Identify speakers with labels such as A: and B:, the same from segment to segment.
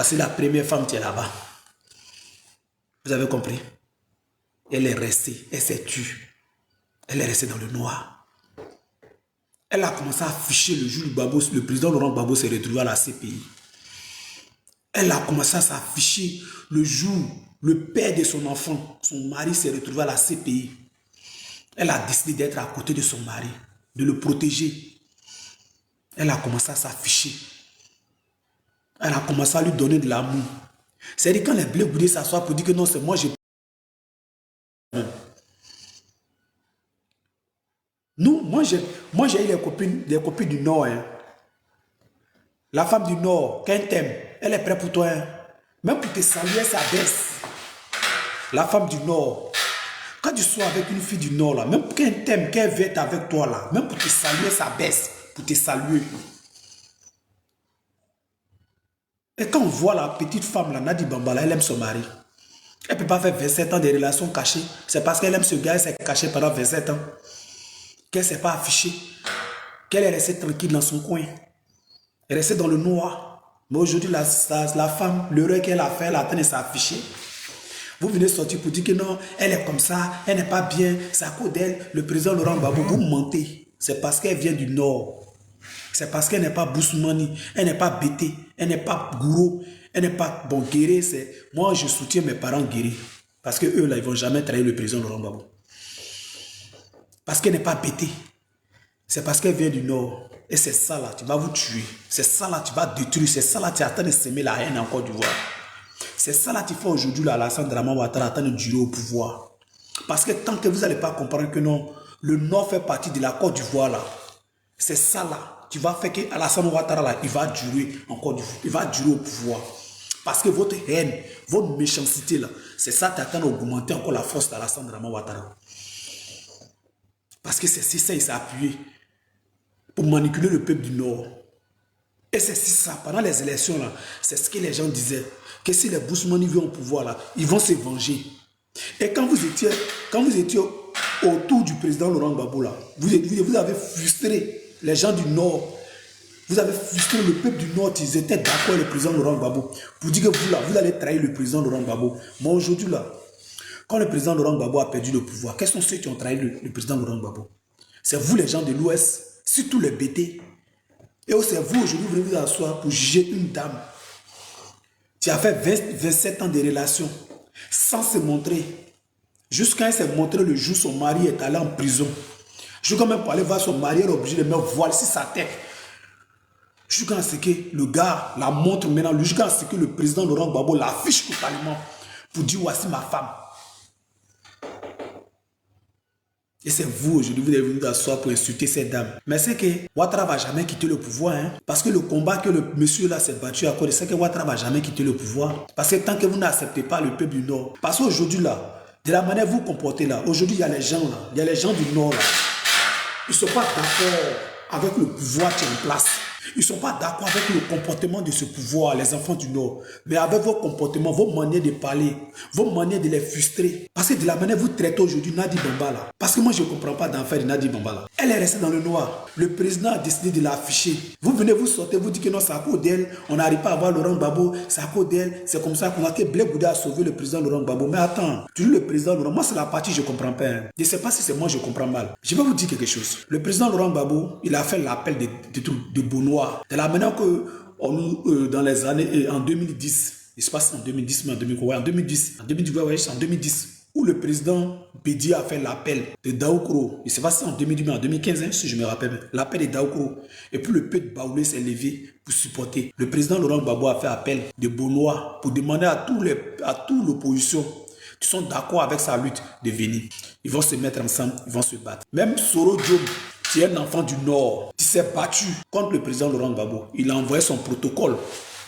A: Voici la première femme qui est là-bas. Vous avez compris? Elle est restée, elle s'est tue. Elle est restée dans le noir. Elle a commencé à afficher le jour où le président Laurent Gbagbo s'est retrouvé à la CPI. Elle a commencé à s'afficher le jour où le père de son enfant, son mari, s'est retrouvé à la CPI. Elle a décidé d'être à côté de son mari, de le protéger. Elle a commencé à s'afficher. Elle a commencé à lui donner de l'amour. C'est-à-dire quand les Blé Goudé s'assoient pour dire que non, c'est moi, j'ai... Nous, moi j'ai eu des copines du Nord. Hein. La femme du Nord, quand elle t'aime, elle est prête pour toi. Hein. Même pour te saluer, ça baisse. La femme du Nord, quand tu sois avec une fille du Nord, là, même quand elle t'aime, quand elle veut être avec toi, là, même pour te saluer, ça baisse. Pour te saluer. Et quand on voit la petite femme, là, Nadi Bambala, elle aime son mari. Elle ne peut pas faire 27 ans de relations cachées. C'est parce qu'elle aime ce gars, elle s'est cachée pendant 27 ans. Qu'elle ne s'est pas affichée. Qu'elle est restée tranquille dans son coin. Elle est restée dans le noir. Mais aujourd'hui, la femme, l'heure qu'elle a fait, elle a train de s'afficher. Vous venez sortir pour dire que non, elle est comme ça, elle n'est pas bien, c'est à cause d'elle, le président Laurent Gbagbo. Vous mentez. C'est parce qu'elle vient du Nord. C'est parce qu'elle n'est pas Boussoumani, elle n'est pas Bété, elle n'est pas Gourou, elle n'est pas bon guéri. Moi, je soutiens mes parents guéris. Parce que eux, là, ils ne vont jamais trahir le président Laurent Gbagbo. Parce qu'elle n'est pas Bété. C'est parce qu'elle vient du Nord. Et c'est ça là, tu vas vous tuer. C'est ça là, tu vas détruire. C'est ça là, tu attends de s'aimer la haine en Côte d'Ivoire. C'est ça là, tu fais aujourd'hui là, Alassane Dramane Ouattara attend de durer au pouvoir. Parce que tant que vous n'allez pas comprendre que non, le Nord fait partie de la Côte d'Ivoire là. C'est ça là. Tu vas faire que Alassane Ouattara là, il va durer encore du, il va durer au pouvoir. Parce que votre haine, votre méchanceté là, c'est ça qui attend d'augmenter encore la force d'Alassane Dramane Ouattara. Parce que c'est ça, il s'est appuyé pour manipuler le peuple du Nord. Et c'est ça, pendant les élections là, c'est ce que les gens disaient, que si les Boussoumani viennent au pouvoir là, ils vont se venger. Et quand vous étiez autour du président Laurent Gbagbo là, vous avez frustré les gens du Nord. Vous avez frustré le peuple du Nord. Ils étaient d'accord avec le président Laurent Gbagbo. Pour dire que vous là, vous allez trahir le président Laurent Gbagbo. Mais aujourd'hui là, quand le président Laurent Gbagbo a perdu le pouvoir, quels sont ceux qui ont trahi le président Laurent Gbagbo? C'est vous les gens de l'Ouest, surtout les BT. Et c'est vous aujourd'hui, vous venez vous asseoir pour juger une dame qui a fait 27 ans de relation sans se montrer. Jusqu'à elle s'est montré le jour où son mari est allé en prison. Jusqu'à même pour aller voir son mari, elle est obligée de mettre voile sur sa tête. Jusqu'à ce que le gars la montre maintenant, jusqu'à ce que le président Laurent Gbagbo l'affiche totalement pour dire voici ma femme. Et c'est vous aujourd'hui, vous êtes venu d'asseoir pour insulter cette dame. Mais c'est que Ouattara va jamais quitter le pouvoir. Hein? Parce que le combat que le monsieur là s'est battu à cause, c'est que Ouattara va jamais quitter le pouvoir. Parce que tant que vous n'acceptez pas le peuple du Nord. Parce qu'aujourd'hui là, de la manière vous comportez là, aujourd'hui il y a les gens là, il y a les gens du Nord là. Ils ne sont pas d'accord avec le pouvoir qui est en place. Ils ne sont pas d'accord avec le comportement de ce pouvoir, les enfants du Nord. Mais avec vos comportements, vos manières de parler, vos manières de les frustrer. Parce que de la manière vous traitez aujourd'hui Nadi Bambala. Parce que moi, je ne comprends pas d'enfer de Nadi Bambala. Elle est restée dans le noir. Le président a décidé de l'afficher. Vous venez vous sortir, vous dites que non, c'est à cause d'elle. On n'arrive pas à voir Laurent Gbagbo. C'est à cause d'elle. C'est comme ça qu'on a que Blé Goudé a sauvé le président Laurent Gbagbo. Mais attends, tu dis le président Laurent, moi c'est la partie que je ne comprends pas. Hein. Je ne sais pas si c'est moi je comprends mal. Je vais vous dire quelque chose. Le président Laurent Gbagbo, il a fait l'appel de Benoît. De la manière que dans les années, en 2010, il se passe en 2010, mais en 2010, ouais, en 2010, en 2010, où le président Bédi a fait l'appel de Daoukro. Il se passe en 2010, mais en 2015, hein, si je me rappelle, l'appel de Daoukro. Et puis le peuple Baoulé s'est levé pour supporter. Le président Laurent Gbagbo a fait appel de Benoît pour demander à toute l'opposition qui sont d'accord avec sa lutte de venir. Ils vont se mettre ensemble, ils vont se battre. Même Soro Diom, qui est un enfant du Nord, qui s'est battu contre le président Laurent Gbagbo, il a envoyé son protocole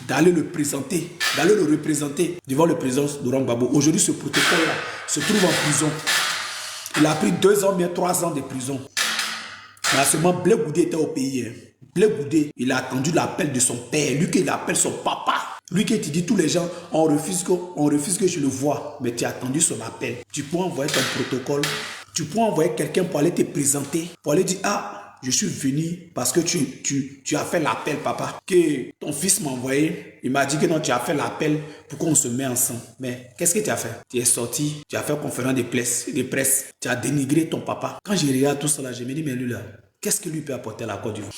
A: d'aller le présenter, d'aller le représenter devant le président Laurent Gbagbo. Aujourd'hui, ce protocole-là se trouve en prison. Il a pris 2 ans, mais 3 ans de prison. Mais seulement Blé Goudé était au pays. Hein. Blé Goudé, il a attendu l'appel de son père, lui qui appelle son papa. Lui qui te dit tous les gens, on refuse que je le vois. Mais tu as attendu son appel. Tu peux envoyer ton protocole. Tu peux envoyer quelqu'un pour aller te présenter. Pour aller dire, ah, je suis venu parce que tu as fait l'appel, papa, que ton fils m'a envoyé. Il m'a dit que non, tu as fait l'appel pour qu'on se mette ensemble. Mais qu'est-ce que tu as fait? Tu es sorti, tu as fait conférence de presse, tu as dénigré ton papa. Quand je regarde tout ça là, je me dis, mais lui là, qu'est-ce que lui peut apporter à la Côte d'Ivoire?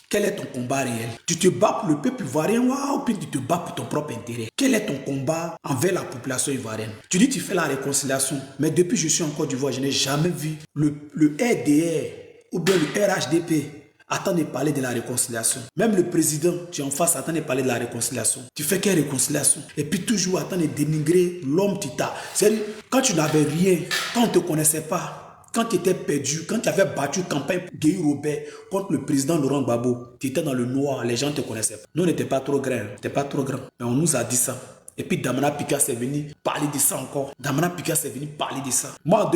A: Quel est ton combat réel? Tu te bats pour le peuple ivoirien ou puis tu te bats pour ton propre intérêt? Quel est ton combat envers la population ivoirienne? Tu dis que tu fais la réconciliation, mais depuis que je suis en Côte d'Ivoire, je n'ai jamais vu le RDR ou bien le RHDP attendre de parler de la réconciliation. Même le président, tu es en face, attend de parler de la réconciliation. Tu fais quelle réconciliation? Et puis toujours attendre de dénigrer l'homme tita. C'est-à-dire, quand tu n'avais rien, quand on ne te connaissait pas, quand tu étais perdu, quand tu avais battu campagne pour Guy Robert contre le président Laurent Gbagbo, tu étais dans le noir, les gens ne te connaissaient pas. Nous, on n'était pas trop grands, mais on nous a dit ça. Et puis Damana Pika est venu parler de ça encore. Damana Pika est venu parler de ça. Moi,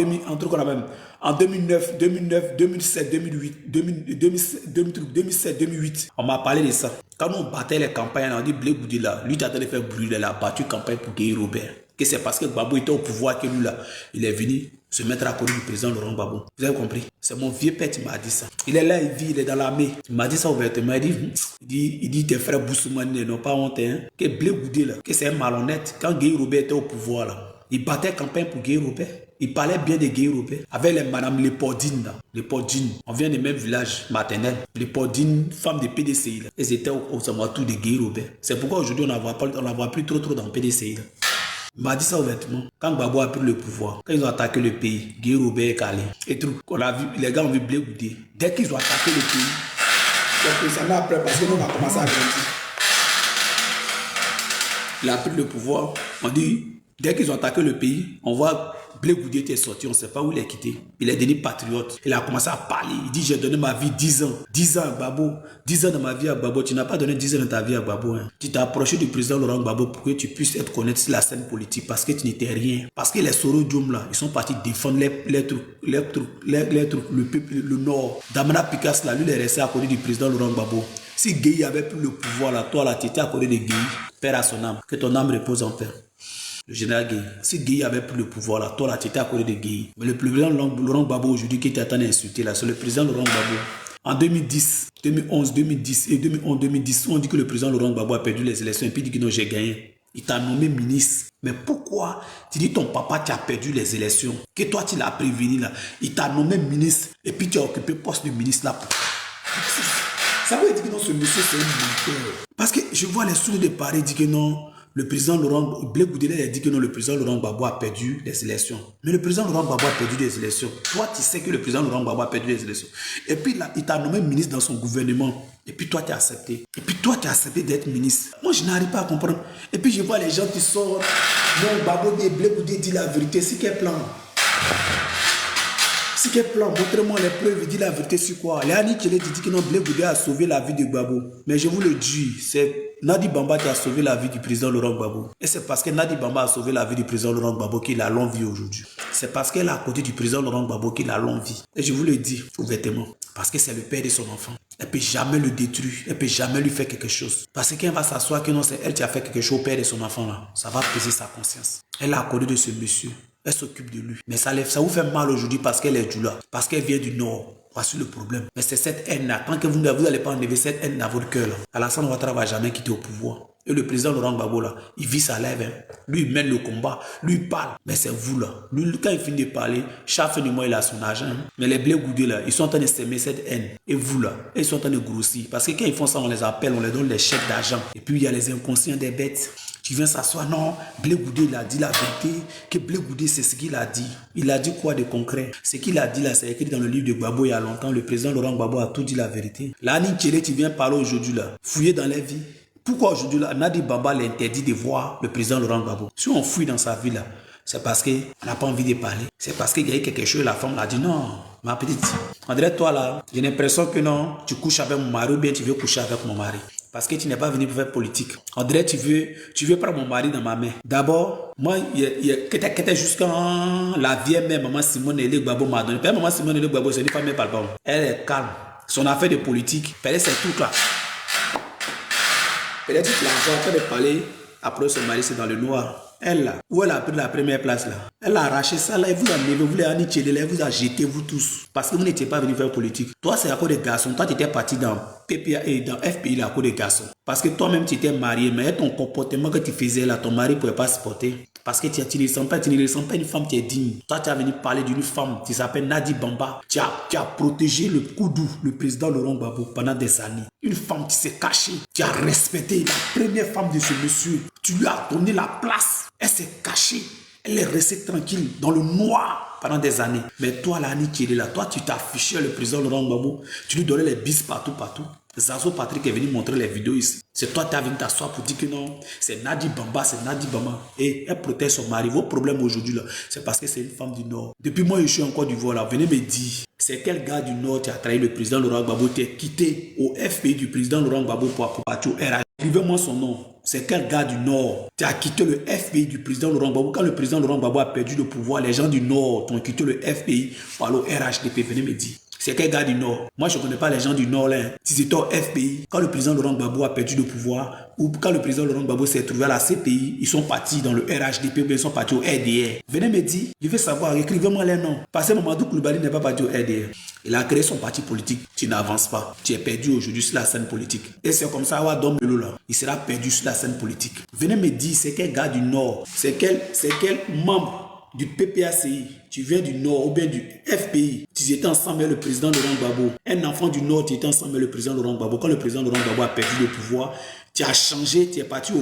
A: en 2009, 2007, 2008, 2007, 2008, on m'a parlé de ça. Quand on battait les campagnes, on a dit Blé Boudila, lui, tu as fait brûler, il a battu campagne pour Guy Robert. Que c'est parce que Gbagbo était au pouvoir que lui, là, il est venu se mettre à côté du président Laurent Gbagbo. Vous avez compris? C'est mon vieux père qui m'a dit ça. Il est là, il vit, il est dans l'armée. Il m'a dit ça ouvertement. Il dit tes frères Boussoumane n'ont pas honte, hein? Que Blé Goudé, là, que c'est un malhonnête. Quand Guy Robert était au pouvoir, là, il battait campagne pour Guy Robert. Il parlait bien de Guy Robert. Avec les madame Lépoldine, là. Lépoldine. On vient du même village maternel. Lépoldine, femme de PDCI, là. Elles étaient au Samatou de Guy Robert. C'est pourquoi aujourd'hui, on la voit plus trop dans PDCI, là. Il m'a dit ça ouvertement. Quand Gbagbo a pris le pouvoir, quand ils ont attaqué le pays, Guy Robert est calé. Et tout, on a vu, les gars ont vu Blé Goudé. Dès qu'ils ont attaqué le pays, le président après, parce que nous on a commencé à grandir. Il a pris le pouvoir. On dit, dès qu'ils ont attaqué le pays, on voit Blé Goudé était sorti, on ne sait pas où il est quitté. Il est devenu patriote. Il a commencé à parler. Il dit, j'ai donné ma vie 10 ans. 10 ans à Gbagbo. 10 ans de ma vie à Gbagbo. Tu n'as pas donné 10 ans de ta vie à Gbagbo. Hein. Tu t'es approché du président Laurent Gbagbo pour que tu puisses être connecté sur la scène politique parce que tu n'étais rien. Parce que les Soro Dioum là, ils sont partis défendre les trucs, le peuple, le Nord. Damana Pikas là, lui, il est resté à côté du président Laurent Gbagbo. Si Gueye avait plus le pouvoir là, toi là, tu étais à côté de Gueye. Père à son âme. Que ton âme repose en paix. Le général Gueye. Si Gueye avait pris le pouvoir là, toi là, tu étais à côté de Gueye. Mais le président Laurent Gbagbo aujourd'hui qui était en train d'insulter là, c'est le président Laurent Gbagbo. En 2010, 2011, 2010 et 2011, 2010, on dit que le président Laurent Gbagbo a perdu les élections et puis il dit que non, j'ai gagné. Il t'a nommé ministre. Mais pourquoi tu dis ton papa tu as perdu les élections? Que toi tu l'as prévenu là. Il t'a nommé ministre et puis tu as occupé le poste de ministre là. Ça veut dire que non, ce monsieur c'est un menteur. Parce que je vois les sourds de Paris dire que non. Le président Laurent Blé Goudé a dit que non, le président Laurent Gbagbo a perdu les élections. Mais le président Laurent Gbagbo a perdu les élections. Toi, tu sais que le président Laurent Gbagbo a perdu les élections. Et puis là, il t'a nommé ministre dans son gouvernement. Et puis toi, tu as accepté. Et puis toi, tu as accepté d'être ministre. Moi, je n'arrive pas à comprendre. Et puis je vois les gens qui sortent. Non, Gbagbo dit, Blé Goudé dit la vérité. C'est quel plan? C'est quel plan? Montrez-moi les preuves. Il dit la vérité sur quoi? Léani Kélé dit que non, Blé Goudé a sauvé la vie de Gbagbo. Mais je vous le dis, c'est Nadi Bamba qui a sauvé la vie du président Laurent Gbagbo. Et c'est parce que Nadi Bamba a sauvé la vie du président Laurent Gbagbo qu'il a longue vie aujourd'hui. C'est parce qu'elle est à côté du président Laurent Gbagbo qu'il a longue vie. Et je vous le dis ouvertement. Parce que c'est le père de son enfant. Elle ne peut jamais le détruire. Elle ne peut jamais lui faire quelque chose. Parce que quand elle va s'asseoir que non, c'est elle qui a fait quelque chose au père de son enfant là, ça va peser sa conscience. Elle est à côté de ce monsieur. Elle s'occupe de lui. Mais ça vous fait mal aujourd'hui parce qu'elle est Djoula. Parce qu'elle vient du Nord. Voici le problème. Mais c'est cette haine-là. Tant que vous n'allez pas enlever cette haine dans votre cœur, Alassane Ouattara ne va jamais quitter au pouvoir. Et le président Laurent Gbagbo, là, il vit sa lèvre. Hein. Lui, il mène le combat. Lui, il parle. Mais c'est vous, là. Lui, quand il finit de parler, chaque fin du mois, il a son argent. Hein. Mais les Blé Goudé, là, ils sont en train de s'aimer cette haine. Et vous, là, ils sont en train de grossir. Parce que quand ils font ça, on les appelle, on les donne les chèques d'argent. Et puis, il y a les inconscients des bêtes. Tu viens s'asseoir, non, Blé Goudé, il a dit la vérité, que Blé Goudé, c'est ce qu'il a dit. Il a dit quoi de concret? Ce qu'il a dit là, c'est écrit dans le livre de Gbagbo il y a longtemps. Le président Laurent Gbagbo a tout dit la vérité. Là, Nani Tchélé, tu viens parler aujourd'hui là, fouiller dans les vies. Pourquoi aujourd'hui là, Nadi Bamba l'interdit de voir le président Laurent Gbagbo? Si on fouille dans sa vie là, c'est parce qu'on n'a pas envie de parler. C'est parce qu'il y a eu quelque chose, la femme l'a dit non, ma petite. On dirait toi là, j'ai l'impression que non, tu couches avec mon mari ou bien tu veux coucher avec mon mari. Parce que tu n'es pas venu pour faire politique. On dirait tu veux prendre mon mari dans ma main. D'abord, moi, qui était jusqu'à la vieille mère, maman Simone Ele Gbagbo m'a donné. Maman Simone Ele Gbagbo, c'est une femme palpable. Elle est calme. Son affaire de politique, peut-être c'est tout là. Peut-être que l'argent, en train de parler, après son mari, c'est dans le noir. Elle là, où elle a pris la première place là. Elle a arraché ça là, elle vous a levé, vous l'avez aniqué, elle vous a jeté vous tous. Parce que vous n'étiez pas venu faire politique. Toi c'est à cause des garçons, toi tu étais parti dans PPA et dans FPI là à cause des garçons. Parce que toi-même tu étais marié, mais ton comportement que tu faisais là, ton mari ne pouvait pas supporter. Parce que tu ne ressembles pas une femme qui est digne. Toi, tu as venu parler d'une femme qui s'appelle Nadi Bamba. Tu as protégé le Koudou, le président Laurent Gbagbo, pendant des années. Une femme qui s'est cachée. Tu as respecté la première femme de ce monsieur. Tu lui as donné la place. Elle s'est cachée. Elle est restée tranquille dans le noir pendant des années. Mais toi, là, Annie Thierry, là, toi, tu t'affichais le président Laurent Gbagbo. Tu lui donnais les bis partout. Zazo Patrick est venu montrer les vidéos ici. C'est toi qui as venu t'asseoir pour dire que non, c'est Nadi Bamba, c'est Nadi Bamba. Et elle protège son mari. Vos problèmes aujourd'hui, là, c'est parce que c'est une femme du Nord. Depuis moi, je suis encore du Nord, là. Venez me dire, c'est quel gars du Nord qui a trahi le président Laurent Gbagbo, qui est quitté au FPI du président Laurent Gbagbo pour partir au RH. Écrivez-moi son nom. C'est quel gars du Nord qui a quitté le FPI du président Laurent Gbagbo? Quand le président Laurent Gbagbo a perdu le pouvoir, les gens du Nord ont quitté le FPI pour aller au RHDP. Venez me dire. C'est quel gars du Nord? Moi, je ne connais pas les gens du Nord là. Si c'était au FPI, quand le président Laurent Gbagbo a perdu le pouvoir, ou quand le président Laurent Gbagbo s'est trouvé à la CPI, ils sont partis dans le RHDP ou bien ils sont partis au RDR. Venez me dire, je veux savoir, écrivez-moi les noms. Parce que Mamadou Koulibaly n'est pas parti au RDR. Il a créé son parti politique. Tu n'avances pas. Tu es perdu aujourd'hui sur la scène politique. Et c'est comme ça, Wadom Melo là, il sera perdu sur la scène politique. Venez me dire, c'est quel gars du Nord? C'est quel membre du PPACI, tu viens du Nord ou bien du FPI, tu étais ensemble avec le président Laurent Gbagbo. Un enfant du Nord, tu étais ensemble avec le président Laurent Gbagbo. Quand le président Laurent Gbagbo a perdu le pouvoir, tu as changé, tu es parti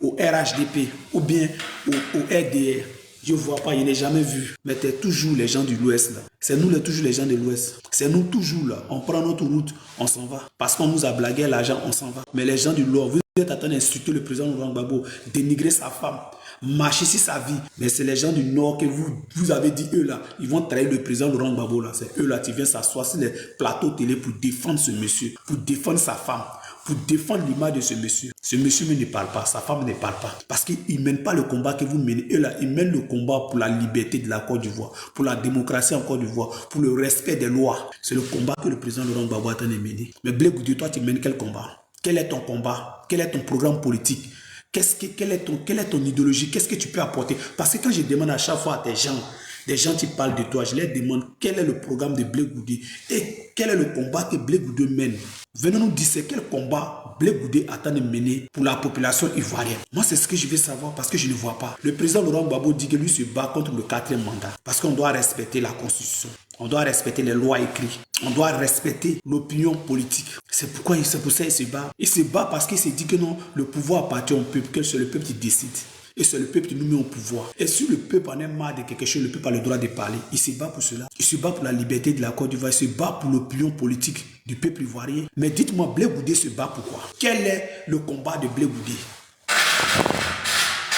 A: au RHDP ou bien au RDR. Je ne vois pas, je n'ai jamais vu. Mais tu es toujours les gens de l'Ouest là. C'est nous toujours les gens de l'Ouest. C'est nous toujours là. On prend notre route, on s'en va. Parce qu'on nous a blagué l'argent, on s'en va. Mais les gens du Nord, vous êtes en train d'insulter le président Laurent Gbagbo, dénigrer sa femme, marcher sur sa vie. Mais c'est les gens du Nord que vous avez dit, eux là, ils vont trahir le président Laurent Gbagbo là. C'est eux là qui viennent s'asseoir sur les plateaux télé pour défendre ce monsieur, pour défendre sa femme, pour défendre l'image de ce monsieur. Ce monsieur ne parle pas, sa femme ne parle pas. Parce qu'il ne mène pas le combat que vous menez. Eux là, ils mènent le combat pour la liberté de la Côte d'Ivoire, pour la démocratie en Côte d'Ivoire, pour le respect des lois. C'est le combat que le président Laurent Gbagbo a tenté de mener. Mais Blé Goudé, toi, tu mènes quel combat? Quel est ton combat? Quel est ton programme politique? Quelle est ton idéologie? Qu'est-ce que tu peux apporter? Parce que quand je demande à chaque fois à des gens qui parlent de toi, je leur demande quel est le programme de Blé Goudé et quel est le combat que Blé Goudé mène. Venez nous dire c'est quel combat Blé Goudé attend de mener pour la population ivoirienne. Moi, c'est ce que je veux savoir parce que je ne vois pas. Le président Laurent Gbagbo dit que lui se bat contre le 4e mandat parce qu'on doit respecter la constitution. On doit respecter les lois écrites. On doit respecter l'opinion politique. C'est pour ça qu'il se bat. Il se bat parce qu'il s'est dit que non, le pouvoir appartient au peuple, que c'est le peuple qui décide. Et c'est le peuple qui nous met au pouvoir. Et si le peuple en est marre de quelque chose, le peuple a le droit de parler. Il se bat pour cela. Il se bat pour la liberté de la Côte d'Ivoire. Il se bat pour l'opinion politique du peuple ivoirien. Mais dites-moi, Blé Goudé se bat pourquoi? Quel est le combat de Blé Goudé?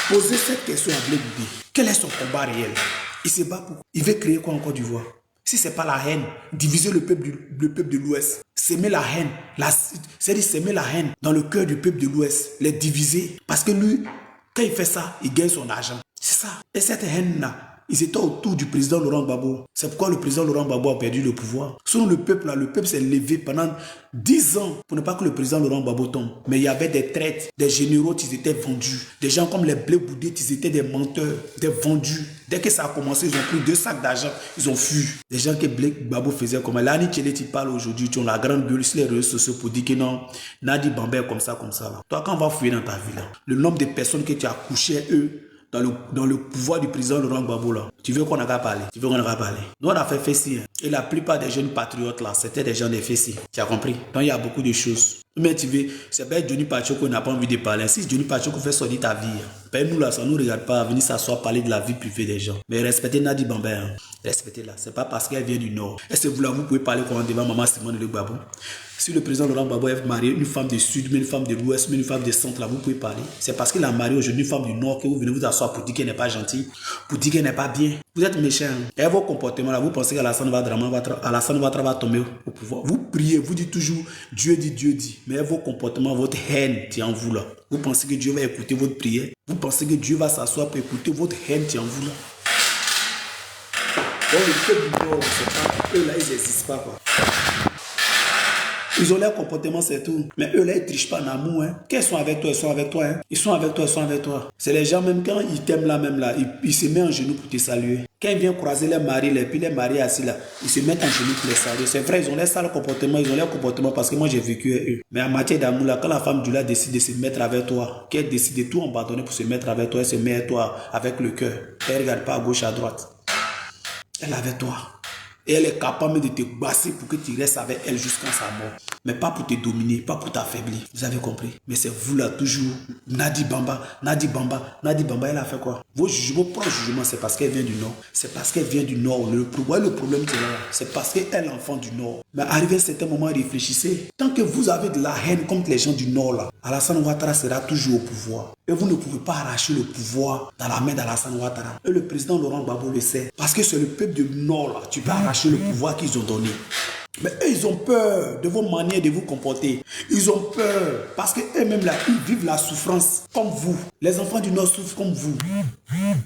A: Posez cette question à Blé Goudé. Quel est son combat réel? Il se bat pour... Il veut créer quoi en Côte d'Ivoire? Si ce n'est pas la haine, diviser le peuple de l'Ouest, s'aimer la haine, c'est-à-dire s'aimer la haine dans le cœur du peuple de l'Ouest, les diviser. Parce que lui, quand il fait ça, il gagne son argent. C'est ça. Et cette haine-là, ils étaient autour du président Laurent Gbagbo. C'est pourquoi le président Laurent Gbagbo a perdu le pouvoir. Selon le peuple, là, le peuple s'est levé pendant 10 ans pour ne pas que le président Laurent Gbagbo tombe. Mais il y avait des traites, des généraux qui étaient vendus. Des gens comme les Blé Goudé qui étaient des menteurs, des vendus. Dès que ça a commencé, ils ont pris 2 sacs d'argent, ils ont fui. Des gens que Blé Gbagbo faisait comme Lani Tchelé, tu parles aujourd'hui, tu as la grande gueule sur les réseaux sociaux pour dire que non, Nadi Bamba est comme ça là. Toi, quand on va fouiller dans ta vie, là, le nombre de personnes que tu as couché, eux, dans le pouvoir du président Laurent Gbagbo là. Tu veux qu'on n'a qu'à parler? Tu veux qu'on n'a qu'à parler? Nous on a fait Fessi. Et la plupart des jeunes patriotes là, c'était des gens de Fessi. Tu as compris? Donc il y a beaucoup de choses. Mais tu veux, c'est pas Johnny Pacheco qu'on n'a pas envie de parler. Si Johnny Pacheco fait sortir ta vie, ben nous là, ça ne nous regarde pas venir s'asseoir parler de la vie privée des gens. Mais respectez Nadi Bamba. Hein. Respectez-la. C'est pas parce qu'elle vient du Nord. Est-ce que vous pouvez parler comment devant maman Simone de Gbagbo? Si le président Laurent Gbagbo est marié une femme du Sud, mais une femme de l'Ouest, mais une femme du Centre, là, vous pouvez parler. C'est parce qu'il a marié aujourd'hui une femme du Nord que vous venez vous asseoir pour dire qu'elle n'est pas gentille, pour dire qu'elle n'est pas bien. Vous êtes méchant. Et vos comportements là, vous pensez qu'Alassane Ouattara va tomber au pouvoir. Vous priez, vous dites toujours Dieu dit, Dieu dit. Mais vos comportements, votre haine tient en vous là. Vous pensez que Dieu va écouter votre prière. Vous pensez que Dieu va s'asseoir pour écouter votre haine tient en vous là. Donc le peuple du Nord, c'est pas eux là, ils n'existent pas quoi. Ils ont leur comportement, c'est tout. Mais eux, là, ils ne trichent pas en amour. Hein. Quand ils sont avec toi, ils sont avec toi. Hein. Ils sont avec toi, ils sont avec toi. C'est les gens, même quand ils t'aiment là, même là, ils se mettent en genoux pour te saluer. Quand ils viennent croiser les maris, puis les maris assis là, ils se mettent en genoux pour les saluer. C'est vrai, ils ont leur sale comportement, ils ont leur comportement parce que moi, j'ai vécu avec eux. Mais en matière d'amour, là, quand la femme du là décide de se mettre avec toi, qu'elle décide de tout abandonner pour se mettre avec toi, elle se met avec toi avec le cœur. Elle ne regarde pas à gauche, à droite. Elle est avec toi. Et elle est capable de te basser pour que tu restes avec elle jusqu'à sa mort. Mais pas pour te dominer, pas pour t'affaiblir. Vous avez compris? Mais c'est vous là, toujours. Nadi Bamba, Nadi Bamba, Nadi Bamba, elle a fait quoi? Vos jugements, propres jugements, c'est parce qu'elle vient du Nord. C'est parce qu'elle vient du Nord. Le problème c'est là. C'est parce qu'elle est l'enfant du Nord. Mais arrivé à un certain moment, réfléchissez. Tant que vous avez de la haine contre les gens du Nord là, Alassane Ouattara sera toujours au pouvoir. Et vous ne pouvez pas arracher le pouvoir dans la main d'Alassane Ouattara. Et le président Laurent Gbagbo le sait. Parce que c'est le peuple du Nord là. Tu peux arracher le pouvoir qu'ils ont donné. Mais eux, ils ont peur de vos manières de vous comporter. Ils ont peur parce qu'eux-mêmes là, ils vivent la souffrance comme vous. Les enfants du Nord souffrent comme vous.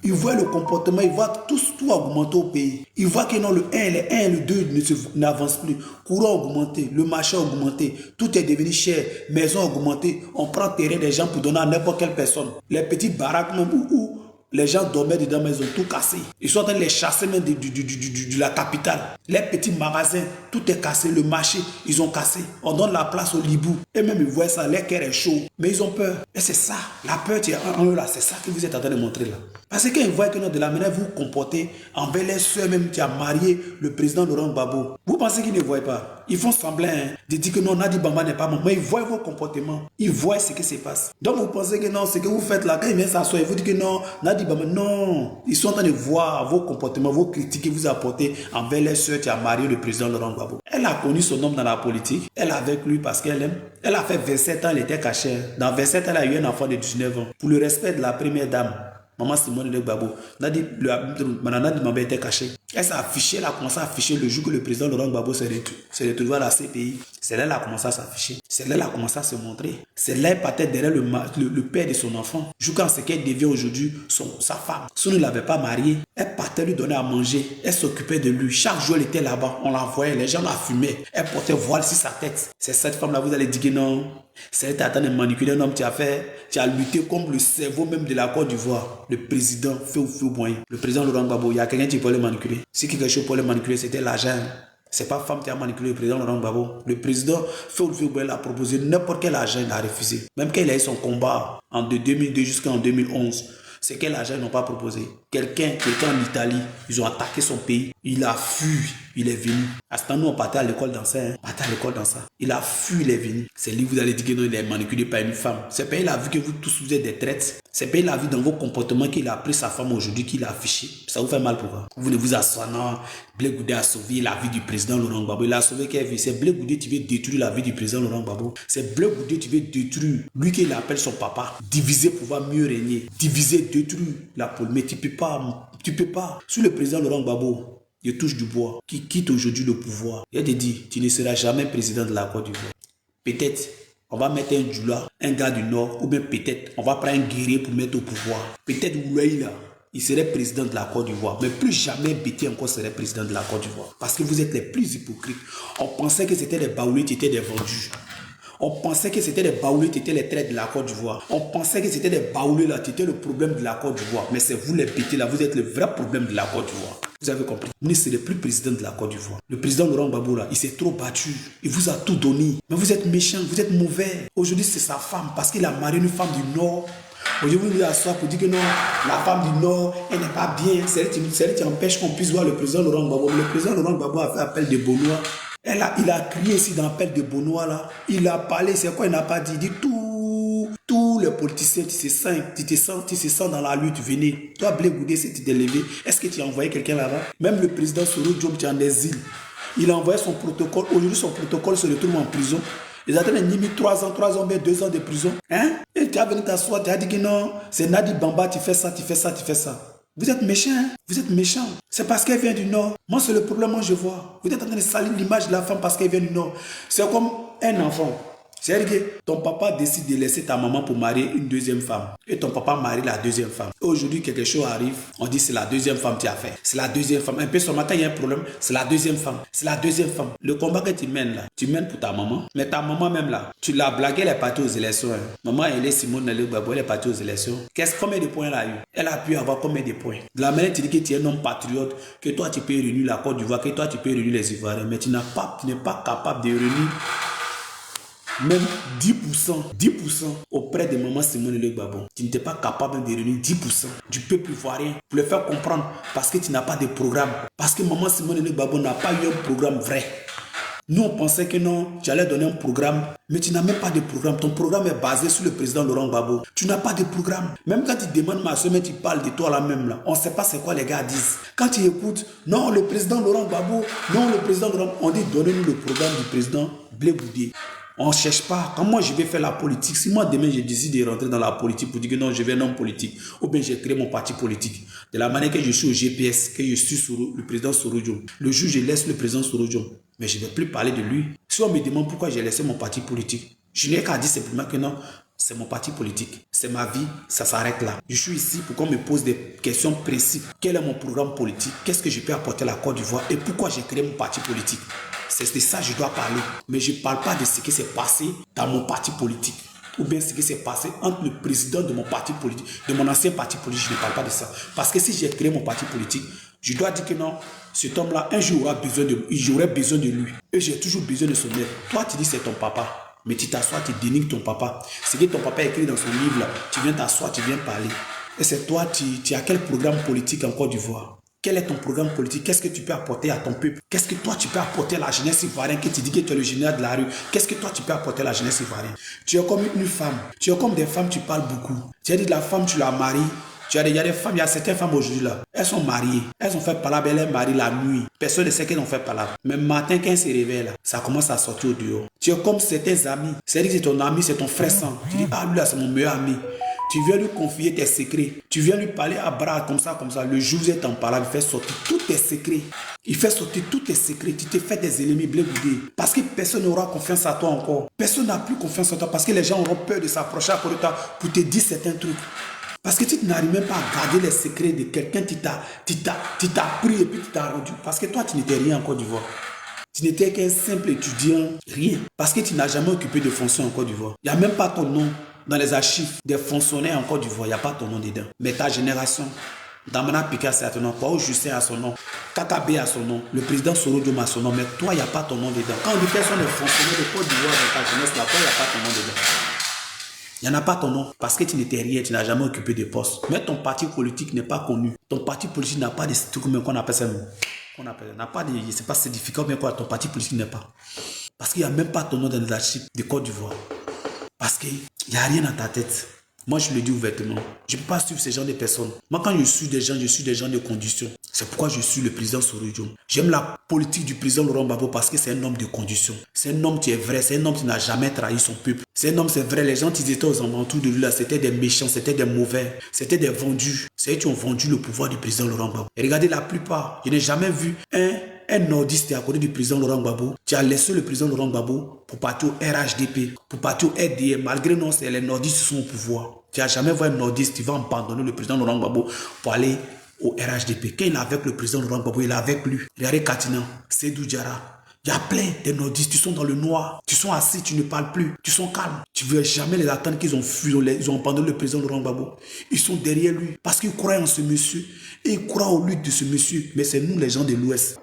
A: Ils voient le comportement, ils voient tout augmenter au pays. Ils voient que non, le 1 et le 2 n'avancent plus. Courant augmenté, le marché augmenté, tout est devenu cher, maison augmentée. On prend terrain des gens pour donner à n'importe quelle personne. Les petites baraques même où les gens dormaient dedans, mais ils ont tout cassé. Ils sont en train de les chasser même de la capitale. Les petits magasins, tout est cassé. Le marché, ils ont cassé. On donne la place au Libou. Et même ils voient ça, leur cœur est chaud. Mais ils ont peur. Et c'est ça, la peur qui est en eux là, c'est ça que vous êtes en train de montrer là. Parce que quand ils voient que de la manière vous vous comportez envers les soeurs même qui a marié le président Laurent Gbagbo, vous pensez qu'ils ne voient pas? Ils font semblant de dire que non, Nadi Bamba n'est pas mort. Mais ils voient vos comportements. Ils voient ce qui se passe. Donc vous pensez que non, ce que vous faites là, quand ils viennent s'asseoir, ils vous disent que non, Nadi Bamba, non. Ils sont en train de voir vos comportements, vos critiques que vous apportez envers les soeurs qui a marié le président Laurent Gbagbo. Elle a connu son homme dans la politique. Elle est avec lui parce qu'elle aime. Elle a fait 27 ans, elle était cachée. Dans 27 ans, elle a eu un enfant de 19 ans. Pour le respect de la première dame, Maman Simone de Gbagbo, Nadi Bamba était caché. Elle s'est affichée, elle a commencé à afficher le jour que le président Laurent Gbagbo s'est retrouvé à la CPI. C'est là qu'elle a commencé à s'afficher. C'est là qu'elle a commencé à se montrer. C'est là qu'elle partait derrière le père de son enfant. Jusqu'à ce qu'elle devient aujourd'hui sa femme. Si on ne l'avait pas mariée, elle partait lui donner à manger. Elle s'occupait de lui. Chaque jour, elle était là-bas. On la voyait. Les gens la fumaient. Elle portait voile sur sa tête. C'est cette femme-là, vous allez dire que non. C'est en train de manipuler un homme qui a lutté contre le cerveau même de la Côte d'Ivoire. Le président Feu-Boigny. Le président Laurent Gbagbo. Il y a quelqu'un qui peut le manipuler. Si quelque chose pour le manipuler, c'était l'argent. C'est pas femme qui a manipulé le président Laurent Gbagbo. Le président Feu-Boigny a proposé n'importe quel argent, il a refusé. Même quand il a eu son combat de 2002 jusqu'en 2011, c'est quel argent ils n'ont pas proposé. Quelqu'un en Italie, ils ont attaqué son pays. Il a fui, il est venu. À ce temps, nous, on partait à l'école dans ça. Il a fui, il est venu. C'est lui, vous allez dire que non, il est manipulé par une femme. C'est pas il a vu que vous tous vous êtes des traites. C'est pas il a vu dans vos comportements qu'il a pris sa femme aujourd'hui, qu'il a affiché. Ça vous fait mal pourquoi? Vous ne vous asseyez, non. Blé Goudé a sauvé la vie du président Laurent Gbagbo. Il a sauvé quelle vie? C'est Blé Goudé qui veut détruire la vie du président Laurent Gbagbo. C'est Blé Goudé qui veut détruire, lui qui appelle son papa. Diviser pour pouvoir mieux régner. Diviser, détruire la politique. Mais tu peux pas. Sur le président Laurent Gbagbo, il touche du bois, qui quitte aujourd'hui le pouvoir. Il a dit, tu ne seras jamais président de la Côte d'Ivoire. Peut-être, on va mettre un Djoula, un gars du Nord, ou bien peut-être, on va prendre un guerrier pour mettre au pouvoir. Peut-être Ouaïla, il serait président de la Côte d'Ivoire. Mais plus jamais Bété encore serait président de la Côte d'Ivoire. Parce que vous êtes les plus hypocrites. On pensait que c'était les Baoulés qui étaient des vendus. On pensait que c'était les Baoulés qui étaient les traits de la Côte d'Ivoire. On pensait que c'était les Baoulés là qui étaient le problème de la Côte d'Ivoire. Mais c'est vous les Bétés là, vous êtes le vrai problème de la Côte d'Ivoire. Vous avez compris. Vous ne serez plus président de la Côte d'Ivoire. Le président Laurent Gbagbo là, il s'est trop battu. Il vous a tout donné. Mais vous êtes méchant, vous êtes mauvais. Aujourd'hui, c'est sa femme parce qu'il a marié une femme du Nord. Aujourd'hui, vous lui asseoir pour dire que non, la femme du Nord, elle n'est pas bien. C'est elle qui empêche qu'on puisse voir le président Laurent Gbagbo. Le président Laurent Gbagbo a fait appel de Bonois. Il a crié ici dans l'appel de Bonois là. Il a parlé, c'est quoi il n'a pas dit? Il dit tous les politiciens, tu te sens dans la lutte, venez. Toi, Blé Goudé, si tu t'es levé, est-ce que tu as envoyé quelqu'un là-bas? Même le président Soro Diom qui est en exil, il a envoyé son protocole. Aujourd'hui, son protocole se retrouve en prison. Ils attendent mis 3 ans, mais 2 ans de prison. Hein? Et tu as venu t'asseoir, tu as dit que non, c'est Nadi Bamba, tu fais ça. Vous êtes méchant, hein? Vous êtes méchant. C'est parce qu'elle vient du Nord. Moi, c'est le problème, moi, je vois. Vous êtes en train de salir l'image de la femme parce qu'elle vient du Nord. C'est comme un enfant. C'est-à-dire que ton papa décide de laisser ta maman pour marier une deuxième femme. Et ton papa marie la deuxième femme. Aujourd'hui, quelque chose arrive, on dit c'est la deuxième femme qui a fait. C'est la deuxième femme. Un peu seulement quand il y a un problème, c'est la deuxième femme. C'est la deuxième femme. Le combat que tu mènes là, tu mènes pour ta maman. Mais ta maman même là, tu l'as blagué, elle est partie aux élections. Hein. Maman, elle est Simone Nelly Gbagbo, elle est partie aux élections. Combien de points elle a eu? Elle a pu avoir combien de points? De la manière tu dis que tu es un homme patriote, que toi tu peux réunir la Côte d'Ivoire, que toi tu peux réunir les Ivoiriens, mais tu n'es pas capable de réunir même 10% auprès de maman Simone Le Gbagbo. Tu n'étais pas capable de réunir 10% du peuple ivoirien pour le faire comprendre parce que tu n'as pas de programme. Parce que maman Simone Le Gbagbo n'a pas eu un programme vrai. Nous, on pensait que non, tu allais donner un programme, mais tu n'as même pas de programme. Ton programme est basé sur le président Laurent Gbagbo. Tu n'as pas de programme. Même quand tu demandes ma soeur, mais tu parles de toi là même là, on ne sait pas c'est quoi les gars disent. Quand tu écoutes, non, le président Laurent Gbagbo, non, le président Laurent, on dit donnez-nous le programme du président Blé Boudé. On ne cherche pas. Quand moi je vais faire la politique, si moi demain je décide de rentrer dans la politique pour dire que non, je vais un homme politique, ou bien j'ai créé mon parti politique, de la manière que je suis au GPS, que je suis sur le président Sorojo, le jour je laisse le président Sorojo, mais je ne vais plus parler de lui. Si on me demande pourquoi j'ai laissé mon parti politique, je n'ai qu'à dire simplement que non, c'est mon parti politique, c'est ma vie, ça s'arrête là. Je suis ici pour qu'on me pose des questions précises. Quel est mon programme politique? Qu'est-ce que je peux apporter à la Côte d'Ivoire? Et pourquoi j'ai créé mon parti politique? C'est de ça que je dois parler. Mais je ne parle pas de ce qui s'est passé dans mon parti politique. Ou bien ce qui s'est passé entre le président de mon parti politique, de mon ancien parti politique. Je ne parle pas de ça. Parce que si j'ai créé mon parti politique, je dois dire que non, cet homme-là, un jour, j'aurai besoin de lui. Et j'ai toujours besoin de son aide. Toi, tu dis c'est ton papa. Mais tu t'assois, tu dénigres ton papa. Ce que ton papa a écrit dans son livre, là, tu viens t'asseoir, tu viens parler. Et c'est toi, tu as quel programme politique en Côte d'Ivoire? Quel est ton programme politique? Qu'est-ce que tu peux apporter à ton peuple? Qu'est-ce que toi tu peux apporter à la jeunesse ivoirienne que tu dis que tu es le général de la rue? Qu'est-ce que toi tu peux apporter à la jeunesse ivoirienne? Tu es comme une femme. Tu es comme des femmes, tu parles beaucoup. Tu as dit de la femme, tu la maries. Il y a des femmes, il y a certaines femmes aujourd'hui là. Elles sont mariées. Elles ont fait palabre, elles marient la nuit. Personne ne sait qu'elles ont fait palabre. Mais matin, quand elles se réveillent là, ça commence à sortir au dehors. Tu es comme certains amis. C'est-à-dire que c'est ton ami, c'est ton frère sang. Tu dis, ah lui là, c'est mon meilleur ami. Tu viens lui confier tes secrets. Tu viens lui parler à bras comme ça, comme ça. Le jour où vous êtes en parlant, il fait sortir tous tes secrets. Il fait sortir tous tes secrets. Tu te fais des ennemis Blé Boudé. Parce que personne n'aura confiance à toi encore. Personne n'a plus confiance en toi parce que les gens auront peur de s'approcher à côté de toi pour te dire certains trucs. Parce que tu n'arrives même pas à garder les secrets de quelqu'un qui t'a pris et puis tu t'as rendu. Parce que toi, tu n'étais rien en Côte d'Ivoire. Tu n'étais qu'un simple étudiant, rien. Parce que tu n'as jamais occupé de fonction en Côte d'Ivoire. Il n'y a même pas ton nom dans les archives des fonctionnaires en Côte d'Ivoire. Il n'y a pas ton nom dedans. Mais ta génération, Damana Picasso a son nom, Paul Justin a son nom, Kakabe a son nom, le président Sorojo a son nom, mais toi, il n'y a pas ton nom dedans. Quand on dit quels sont les fonctionnaires de Côte d'Ivoire dans ta jeunesse, là, toi, il n'y a pas ton nom dedans. Il n'y en a pas ton nom parce que tu n'étais rien, tu n'as jamais occupé de poste. Mais ton parti politique n'est pas connu. Ton parti politique n'a pas de trucs qu'on appelle ça. N'a pas de, je ne sais pas si c'est difficile, mais quoi, ton parti politique n'est pas. Parce qu'il n'y a même pas ton nom dans les archives de Côte d'Ivoire. Parce qu'il n'y a rien dans ta tête. Moi, je le dis ouvertement. Je ne peux pas suivre ces gens de personnes. Moi, quand je suis des gens de conditions. C'est pourquoi je suis le président Sorojo. J'aime la politique du président Laurent Gbagbo parce que c'est un homme de conditions. C'est un homme qui est vrai. C'est un homme qui n'a jamais trahi son peuple. C'est un homme, c'est vrai. Les gens qui étaient aux alentours de lui, là, c'était des méchants, c'était des mauvais, c'était des vendus. C'est eux qui ont vendu le pouvoir du président Laurent Gbagbo. Et regardez la plupart. Je n'ai jamais vu un nordiste à côté du président Laurent Gbagbo. Tu as laissé le président Laurent Gbagbo pour partir au RHDP, pour partir au RDM. Malgré non, c'est les nordistes qui sont au pouvoir. Tu n'as jamais vu un nordiste qui va abandonner le président Laurent Gbagbo pour aller au RHDP. Quand il est avec le président Laurent Gbagbo, il est avec lui. Regardez Katinan, Seydou Diarra. Il y a plein de nordistes qui sont dans le noir. Tu sont assis, tu ne parles plus. Tu sont calmes. Tu ne veux jamais les attendre qu'ils ont fui. Ils ont abandonné le président Laurent Gbagbo. Ils sont derrière lui parce qu'ils croient en ce monsieur. Et ils croient aux luttes de ce monsieur. Mais c'est nous les gens de l'Ouest.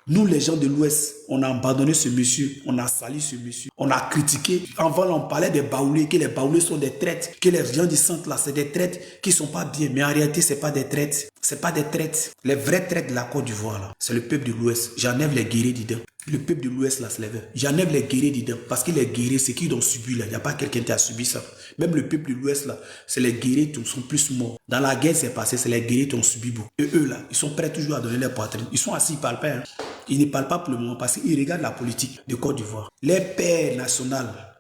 A: Nous, les gens de l'Ouest, on a abandonné ce monsieur, on a sali ce monsieur, on a critiqué. Avant, on parlait des baoulés, que les baoulés sont des traites, que les gens du centre là, c'est des traites qui sont pas bien. Mais en réalité, c'est pas des traites. C'est pas des traites. Les vrais traites de la Côte d'Ivoire là, c'est le peuple de l'Ouest. J'enlève les guerriers dedans. Le peuple de l'Ouest là se lève. J'enlève les guerriers dedans. Parce que les guerriers, c'est qui ont subi là. Il n'y a pas quelqu'un qui a subi ça. Même le peuple de l'Ouest là, c'est les guerriers qui sont plus morts. Dans la guerre, c'est passé, c'est les guerriers qui ont subi beaucoup. Et eux là, ils sont prêts toujours à donner leur poitrine. Ils sont assis, ils parlent pas. Hein. Ils ne parlent pas pour le moment parce qu'ils regardent la politique de Côte d'Ivoire. Les pères nationaux,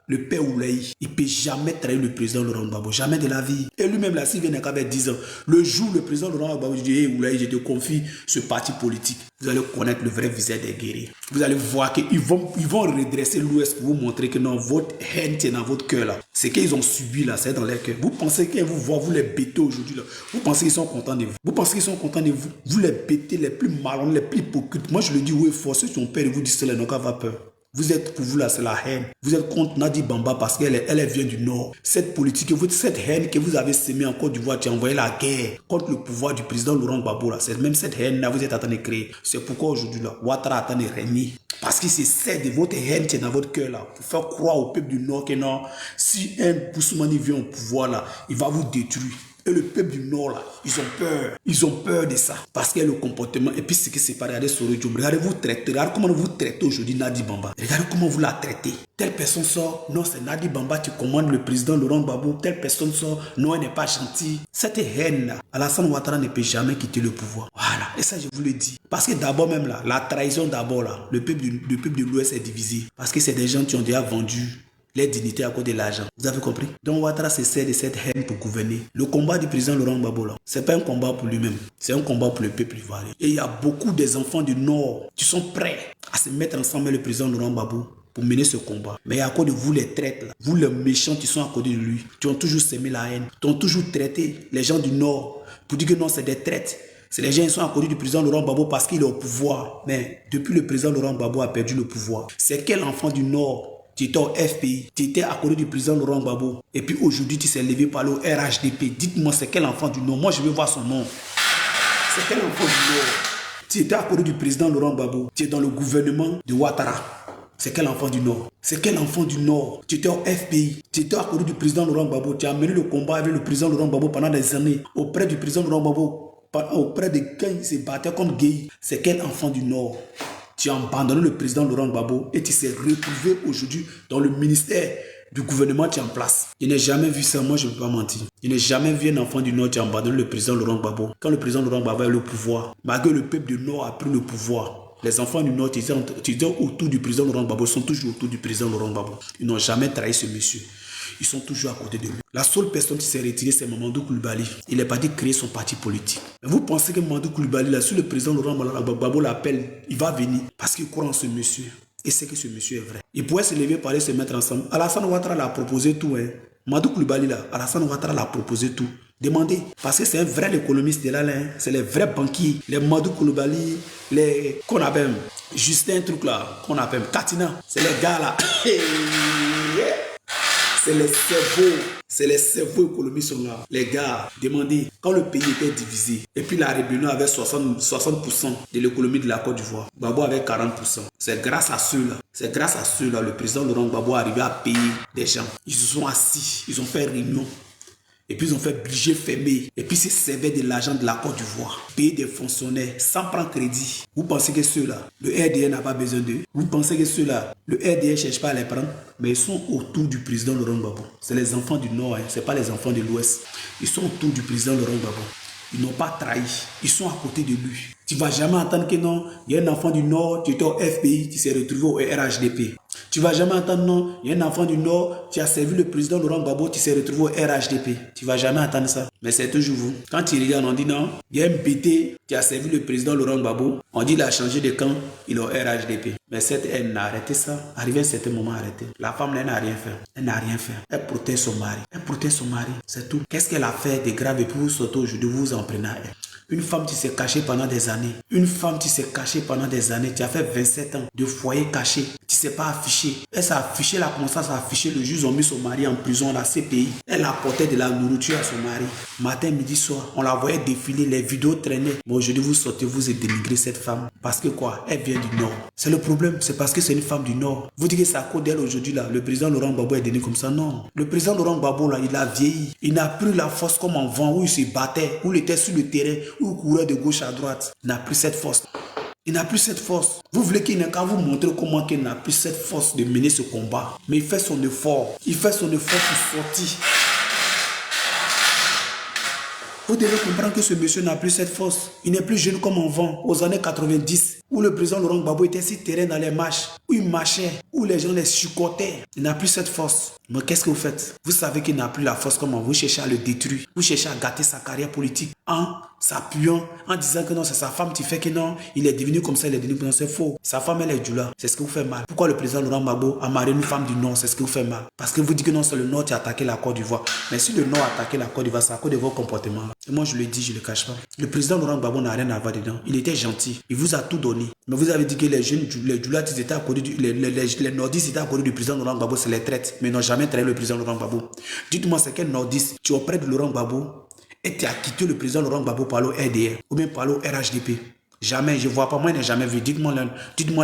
A: le père Oulaï, il ne peut jamais trahir le président Laurent Gbagbo, jamais de la vie. Et lui-même, là, s'il vient qu'avec 10 ans, le jour où le président Laurent Gbagbo dit, hey, Oulaï, je te confie ce parti politique, vous allez connaître le vrai visage des guerriers. Vous allez voir qu'ils vont redresser l'Ouest pour vous montrer que non, votre haine est dans votre cœur là. Ce qu'ils ont subi là, c'est dans leur cœur. Vous pensez qu'ils vous voient, vous les bêtez aujourd'hui là. Vous pensez qu'ils sont contents de vous. Vous pensez qu'ils sont contents de vous. Vous les bêtez, les plus malhonnêtes, les plus hypocrites. Moi je le dis, oui, forcez son père et vous dites cela, donc avoir peur. Vous êtes, pour vous là, c'est la haine. Vous êtes contre Nadi Bamba parce qu'elle vient du Nord. Cette politique, cette haine que vous avez sémée en Côte d'Ivoire, tu as envoyé la guerre contre le pouvoir du président Laurent Gbagbo là. C'est même cette haine là, vous êtes en train de créer. C'est pourquoi aujourd'hui là, Ouattara est en train de régner. Parce que c'est celle de votre haine qui est dans votre cœur là. Pour faire croire au peuple du Nord que non, si un Boussoumani vient au pouvoir là, il va vous détruire. Et le peuple du Nord, là, ils ont peur. Ils ont peur de ça. Parce qu'il y a le comportement. Et puis, ce qui s'est passé, regardez Soro Diop. Regardez vous traitez. Regardez comment vous traitez aujourd'hui Nadi Bamba. Regardez comment vous la traitez. Telle personne sort. Non, c'est Nadi Bamba qui commande le président Laurent Gbagbo. Telle personne sort. Non, elle n'est pas gentille. Cette haine-là, Alassane Ouattara ne peut jamais quitter le pouvoir. Voilà. Et ça, je vous le dis. Parce que d'abord même là, la trahison d'abord là, le peuple de l'Ouest est divisé. Parce que c'est des gens qui ont déjà vendu les dignités à cause de l'argent. Vous avez compris? Donc Ouattara se sert de cette haine pour gouverner. Le combat du président Laurent Gbagbo là, c'est pas un combat pour lui-même, c'est un combat pour le peuple ivoirien. Et il y a beaucoup des enfants du Nord qui sont prêts à se mettre ensemble avec le président Laurent Gbagbo pour mener ce combat. Mais à cause de vous les traites là, vous les méchants qui sont à côté de lui, qui ont toujours sémé la haine, qui ont toujours traité les gens du Nord pour dire que non, c'est des traites. C'est les gens qui sont à côté du président Laurent Gbagbo parce qu'il est au pouvoir. Mais depuis le président Laurent Gbagbo a perdu le pouvoir, c'est quel enfant du Nord? Tu étais au FPI, tu étais à côté du président Laurent Gbagbo. Et puis aujourd'hui, tu s'es levé par le RHDP. Dites-moi, c'est quel enfant du Nord? Moi, je veux voir son nom. C'est quel enfant du Nord? Tu étais à côté du président Laurent Gbagbo. Tu es dans le gouvernement de Ouattara. C'est quel enfant du Nord? C'est quel enfant du Nord? Tu étais au FPI. Tu étais à côté du président Laurent Gbagbo. Tu as mené le combat avec le président Laurent Gbagbo pendant des années. Auprès du président Laurent Gbagbo. Auprès de quand il se battait comme gay. C'est quel enfant du Nord? Tu as abandonné le président Laurent Gbagbo et tu s'es retrouvé aujourd'hui dans le ministère du gouvernement qui est en place. Je n'ai jamais vu ça, moi je ne peux pas mentir. Je n'ai jamais vu un enfant du Nord qui a abandonné le président Laurent Gbagbo. Quand le président Laurent Gbagbo a eu le pouvoir, malgré le peuple du Nord a pris le pouvoir, les enfants du Nord qui étaient autour du président Laurent Gbagbo sont toujours autour du président Laurent Gbagbo. Ils n'ont jamais trahi ce monsieur. Ils sont toujours à côté de lui. La seule personne qui s'est retirée, c'est Mamadou Koulibaly. Il est parti créer son parti politique. Mais vous pensez que Mamadou Koulibaly, là, si le président Laurent Gbagbo l'appelle, il va venir parce qu'il croit en ce monsieur. Et c'est que ce monsieur est vrai. Il pourrait se lever, parler, se mettre ensemble. Alassane Ouattara l'a proposé tout. Hein. Mamadou Koulibaly, là, Alassane Ouattara l'a proposé tout. Demandez. Parce que c'est un vrai économiste de là. Hein. C'est les vrais banquiers. Les Mamadou Koulibaly, les qu'on appelle Justin, truc là, qu'on appelle Katina. C'est les gars là. C'est les cerveaux économiques sont là. Les gars, demandez, quand le pays était divisé, et puis la rébellion avait 60% de l'économie de la Côte d'Ivoire, Gbagbo avait 40%. C'est grâce à ceux-là, le président Laurent Gbagbo est arrivé à payer des gens. Ils se sont assis, ils ont fait réunion. Et puis ils ont fait budget fermé. Et puis ils se servaient de l'argent de la Côte d'Ivoire. Payer des fonctionnaires sans prendre crédit. Vous pensez que ceux-là, le RDN n'a pas besoin d'eux? Vous pensez que ceux-là, le RDN ne cherche pas à les prendre? Mais ils sont autour du président Laurent Gbagbo. C'est les enfants du Nord, hein. Ce n'est pas les enfants de l'Ouest. Ils sont autour du président Laurent Gbagbo. Ils n'ont pas trahi. Ils sont à côté de lui. Tu ne vas jamais entendre que non, il y a un enfant du Nord, tu étais au FPI, tu s'est retrouvé au RHDP. Tu ne vas jamais entendre non, il y a un enfant du Nord, tu as servi le président Laurent Gbagbo, tu s'es retrouvé au RHDP. Tu ne vas jamais entendre ça. Mais c'est toujours vous. Quand tu regardes, on dit non, il y a un BT qui a servi le président Laurent Gbagbo, on dit il a changé de camp, il est au RHDP. Mais cette haine a arrêté ça. Arrivé à un certain moment, arrêté. La femme, elle n'a rien fait. Elle n'a rien fait. Elle protège son mari. Elle protège son mari. C'est tout. Qu'est-ce qu'elle a fait de grave et puis vous sortez aujourd'hui, vous vous en prenez à elle. Une femme qui s'est cachée pendant des années. Une femme qui s'est cachée pendant des années. Tu as fait 27 ans de foyer caché. Tu ne sais pas afficher. Elle s'est affichée, elle a commencé à s'afficher. Le juge a mis son mari en prison à la CPI. Elle apportait de la nourriture à son mari. Matin, midi, soir. On la voyait défiler. Les vidéos traînaient. Bon, aujourd'hui, vous sortez, vous dénigrez cette femme. Parce que quoi? Elle vient du Nord. C'est le problème. C'est parce que c'est une femme du Nord. Vous dites que c'est à cause d'elle aujourd'hui, là. Le président Laurent Gbagbo est donné comme ça. Non. Le président Laurent Gbagbo, là, il a vieilli. Il n'a plus la force comme en vent où il se battait, où il était sur le terrain, où il courait de gauche à droite. Il n'a plus cette force. Il n'a plus cette force. Vous voulez qu'il n'ait qu'à vous montrer comment il n'a plus cette force de mener ce combat. Mais il fait son effort. Il fait son effort pour sortir. Vous devez comprendre que ce monsieur n'a plus cette force. Il n'est plus jeune comme en vent. Aux années 90, où le président Laurent Gbagbo était si terrain dans les marches, où il marchait, où les gens les chicotaient. Il n'a plus cette force. Mais qu'est-ce que vous faites? Vous savez qu'il n'a plus la force. Comment? Vous cherchez à le détruire. Vous cherchez à gâter sa carrière politique en s'appuyant, en disant que non, c'est sa femme qui fait que non, il est devenu comme ça, il est devenu comme ça. C'est faux. Sa femme, elle est du là. C'est ce que vous faites mal. Pourquoi le président Laurent Gbagbo a marié une femme du Nord? C'est ce que vous faites mal. Parce que vous dites que non, c'est le Nord qui a attaqué la Côte d'Ivoire. Mais si le Nord a attaqué la Côte d'Ivoire, c'est à cause de vos comportements. Et moi, je le dis, je ne le cache pas. Le président Laurent Gbagbo n'a rien à voir dedans. Il était gentil. Il vous a tout donné. Mais vous avez dit que les jeunes, les Djoulatis étaient à côté les nordistes étaient à côté du président Laurent Gbagbo, c'est les traites. Mais ils n'ont jamais traité le président Laurent Gbagbo. Dites-moi, c'est quel nordiste tu es auprès de Laurent Gbagbo et tu as quitté le président Laurent Gbagbo par le RDR ou bien par le RHDP? Jamais, je ne vois pas, moi je n'ai jamais vu. Dites-moi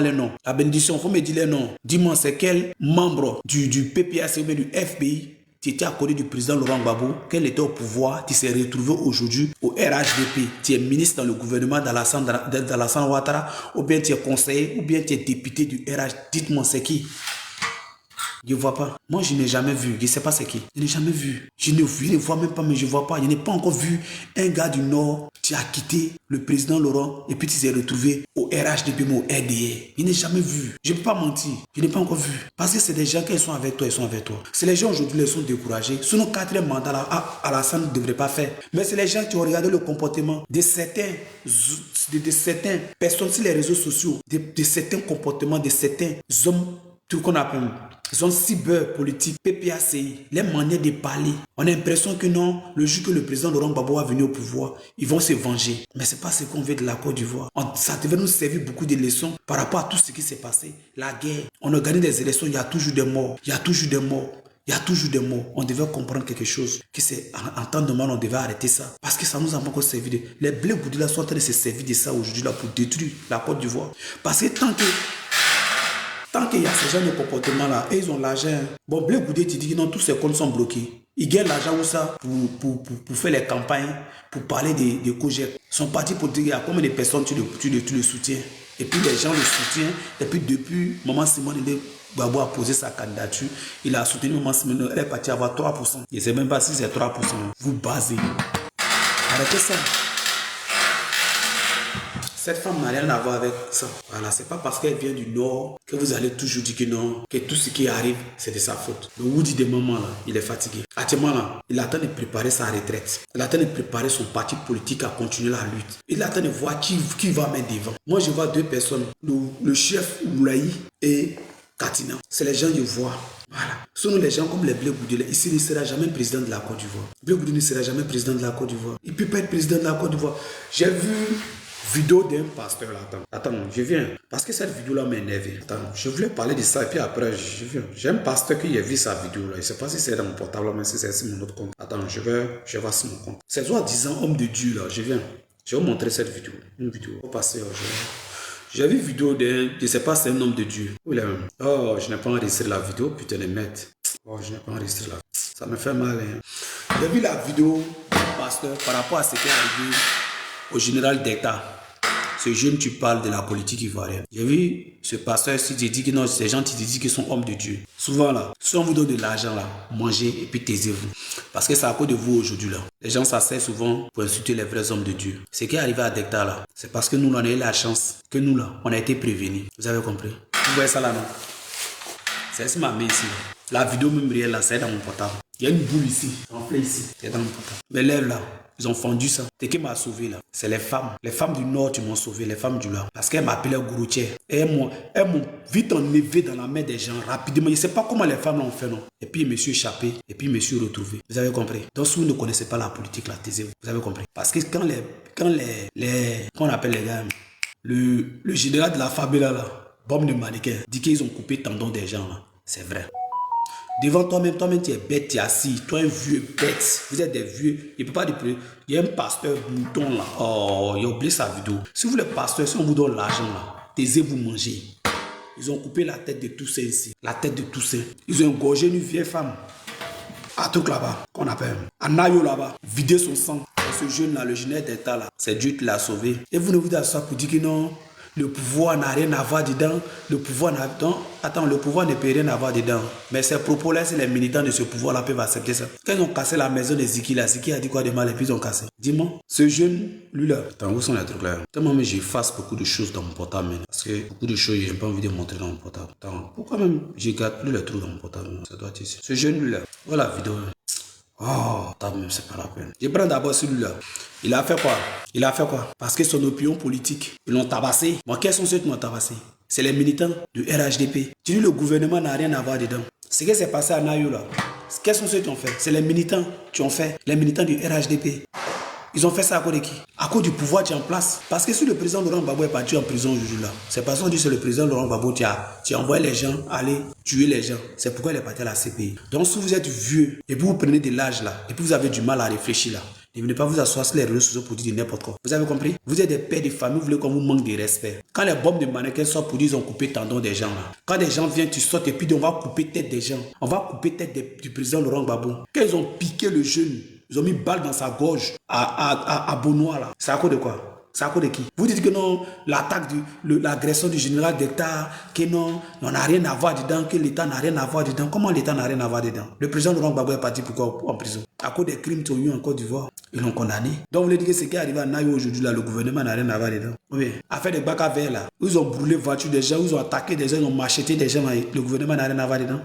A: les noms. La bénédiction, il faut me dire les noms. Dis-moi, c'est quel membre du PPAC ou bien du FBI qui était à côté du président Laurent Gbagbo, quel était au pouvoir, qui s'est retrouvé aujourd'hui au RHDP. Tu es ministre dans le gouvernement d'Alassane Ouattara, ou bien tu es conseiller, ou bien tu es député du RH. Dites-moi, c'est qui? Je ne vois pas. Moi, je n'ai jamais vu. Je ne sais pas c'est qui. Je n'ai jamais vu. Je ne vois même pas, mais je ne vois pas. Je n'ai pas encore vu un gars du Nord qui a quitté le président Laurent et puis qui s'est retrouvé au RHDP ou au RDR. Je n'ai jamais vu. Je ne peux pas mentir. Je n'ai pas encore vu. Parce que c'est des gens qui sont avec toi, ils sont avec toi. C'est les gens aujourd'hui, ils sont découragés. Sinon, 4e mandat, Alassane ne devrait pas faire. Mais c'est les gens qui ont regardé le comportement de certaines personnes sur les réseaux sociaux, de certains comportements, de certains hommes, tout qu'on appelle, ils sont cyberpolitiques, PPACI, les manières de parler. On a l'impression que non, le jour que le président Laurent Gbagbo va venir au pouvoir, ils vont se venger. Mais ce n'est pas ce qu'on veut de la Côte d'Ivoire. Ça devait nous servir beaucoup de leçons par rapport à tout ce qui s'est passé. La guerre, on a gagné des élections, il y a toujours des morts. Il y a toujours des morts. Il y a toujours des mots. On devait comprendre quelque chose. Que c'est en temps de mal, on devait arrêter ça. Parce que ça nous a encore servi. Les Blé Goudé là sont en train de se servir de ça aujourd'hui là pour détruire la Côte d'Ivoire. Parce que tant qu'il y a ce genre de comportement là, et ils ont l'argent. Bon, Blé Goudé, tu dis que non, tous ces comptes sont bloqués. Ils gagnent l'argent où ça pour faire les campagnes, pour parler des COGEC. Ils sont partis pour dire à combien de personnes tu le soutiens. Et puis les gens le soutiennent. Et puis depuis, Maman Simone Gbagbo a posé sa candidature. Il a soutenu Maman Simone. Elle est partie avoir 3%. Je ne sais même pas si c'est 3%. Vous basez. Arrêtez ça. Cette femme n'a rien à voir avec ça. Voilà, c'est pas parce qu'elle vient du Nord que vous allez toujours dire que non, que tout ce qui arrive, c'est de sa faute. Le Woody de maman, là, il est fatigué. Actuellement, là, il attend de préparer sa retraite. Il attend de préparer son parti politique à continuer la lutte. Il attend de voir qui va mettre devant. Moi, je vois deux personnes, le chef Moulaï et Katina. C'est les gens que je vois. Voilà. Sinon, les gens comme les Blé Goudé, ici, il ne sera jamais président de la Côte d'Ivoire. Blé Goudé ne sera jamais président de la Côte d'Ivoire. Il ne peut pas être président de la Côte d'Ivoire. J'ai vu vidéo d'un pasteur là. Attends, je viens. Parce que cette vidéo là m'a énervé. Attends, je voulais parler de ça et puis après, je viens. J'ai un pasteur qui a vu sa vidéo là. Je ne sais pas si c'est dans mon portable, mais si c'est sur mon autre compte. Attends, je vais voir sur mon compte. C'est soi-disant homme de Dieu là. Je viens. Je vais vous montrer cette vidéo. Une vidéo. Au passé, j'ai vu une vidéo d'un, je ne sais pas, c'est un homme de Dieu. Où il est même? Oh, je n'ai pas enregistré la vidéo, putain de merde. Oh, je n'ai pas enregistré la vidéo. Ça me fait mal. Hein. J'ai vu la vidéo du pasteur par rapport à ce qui est arrivé au général d'État. Ce jeune, tu parles de la politique ivoirienne. J'ai vu ce pasteur, si tu dis que non, ces gens qui te disent qu'ils sont hommes de Dieu. Souvent là, si on vous donne de l'argent là, mangez et puis taisez-vous. Parce que c'est à cause de vous aujourd'hui là. Les gens s'asseyent souvent pour insulter les vrais hommes de Dieu. Ce qui est arrivé à Dekta là, c'est parce que nous, on a eu la chance, que nous là, on a été prévenus. Vous avez compris? Vous voyez ça là, non? C'est ma main ici. La vidéo même réelle là, c'est dans mon portable. Il y a une boule ici, en plein ici, c'est dans mon portable. Mes lèvres là, ils ont fondu ça. C'est qui m'a sauvé là? C'est les femmes. Les femmes du Nord qui m'ont sauvé, les femmes du Nord. Parce qu'elles m'appelaient Gouroutier. Et elles m'ont vite enlevé dans la main des gens rapidement. Je ne sais pas comment les femmes l'ont fait, non. Et puis je me suis échappé. Et puis je me suis retrouvé. Vous avez compris? Donc si vous ne connaissez pas la politique, là, taisez-vous. Vous avez compris? Parce que quand qu'on appelle les gars, le général de la Fabela là, bombe de mannequin, dit qu'ils ont coupé tendon des gens là. C'est vrai. Devant toi-même, tu es bête, tu es assis. Toi, un vieux bête. Vous êtes des vieux. Il ne peut pas dire. Il y a un pasteur mouton là. Oh, il a oublié sa vidéo. Si vous, les pasteurs, si on vous donne l'argent là, taisez-vous manger. Ils ont coupé la tête de Toussaint ici. La tête de Toussaint. Ils ont engorgé une vieille femme. À truc là-bas, qu'on appelle. À Nayo là-bas. Vider son sang. Et ce jeune là, le général d'État là, c'est Dieu qui l'a sauvé. Et vous ne vous dites ça pour dire que non. le pouvoir n'a rien à voir dedans, le pouvoir n'a... Attends, le pouvoir ne peut rien avoir dedans. Mais ces propos-là, c'est les militants de ce pouvoir-là peuvent accepter ça. Quand ils ont cassé la maison de Ziki, là, Ziki a dit quoi de mal et puis ils ont cassé. Dis-moi, ce jeune, lui là, attends, où sont les trucs là? Tellement mais j'efface beaucoup de choses dans mon portable, parce que beaucoup de choses, j'ai pas envie de montrer dans mon portable. Attends, pourquoi même je garde plus les trucs dans mon portable? Ça doit être ici. Ce jeune, lui là, voilà la vidéo. Oh, même c'est pas la peine. Je prends d'abord celui-là. Il a fait quoi? Il a fait quoi? Parce que son opinion politique, ils l'ont tabassé. Moi, quels sont ceux qui l'ont tabassé? C'est les militants du RHDP. Tu dis le gouvernement n'a rien à voir dedans. Ce qui s'est passé à Nayo là, quels sont ceux qui ont fait? C'est les militants qui ont fait. Les militants du RHDP. Ils ont fait ça à cause de qui? À cause du pouvoir qui est en place. Parce que si le président Laurent Gbagbo est parti en prison aujourd'hui là, c'est parce qu'on dit que c'est le président Laurent Gbagbo qui a envoyé les gens aller tuer les gens. C'est pourquoi il est parti à la CPI. Donc si vous êtes vieux et puis vous prenez de l'âge là, et puis vous avez du mal à réfléchir là, ne venez pas vous asseoir sur les réseaux sociaux pour dire n'importe quoi. Vous avez compris? Vous êtes des pères de famille, vous voulez qu'on vous manque de respect. Quand les bombes de mannequins sortent pour dire ils ont coupé tendons des gens là. Quand des gens viennent, tu sortes et puis on va couper tête des gens. On va couper tête du président Laurent Gbagbo. Quand ils ont piqué le jeune, ils ont mis balle dans sa gorge à Benoît là. C'est à cause de quoi? C'est à cause de qui? Vous dites que non, l'attaque, l'agression du général d'État, que non, on n'a rien à voir dedans, que l'État n'a rien à voir dedans. Comment l'État n'a rien à voir dedans? Le président Laurent Gbagbo est parti pourquoi en prison? À cause des crimes qu'ils ont eu en Côte d'Ivoire. Ils l'ont condamné. Donc vous voulez dire que ce qui est arrivé à Nayo aujourd'hui là, le gouvernement n'a rien à voir dedans. Oui. Affaire de Baka Vert là, ils ont brûlé voiture des gens, ils ont attaqué des gens, ils ont macheté des gens, le gouvernement n'a rien à voir dedans.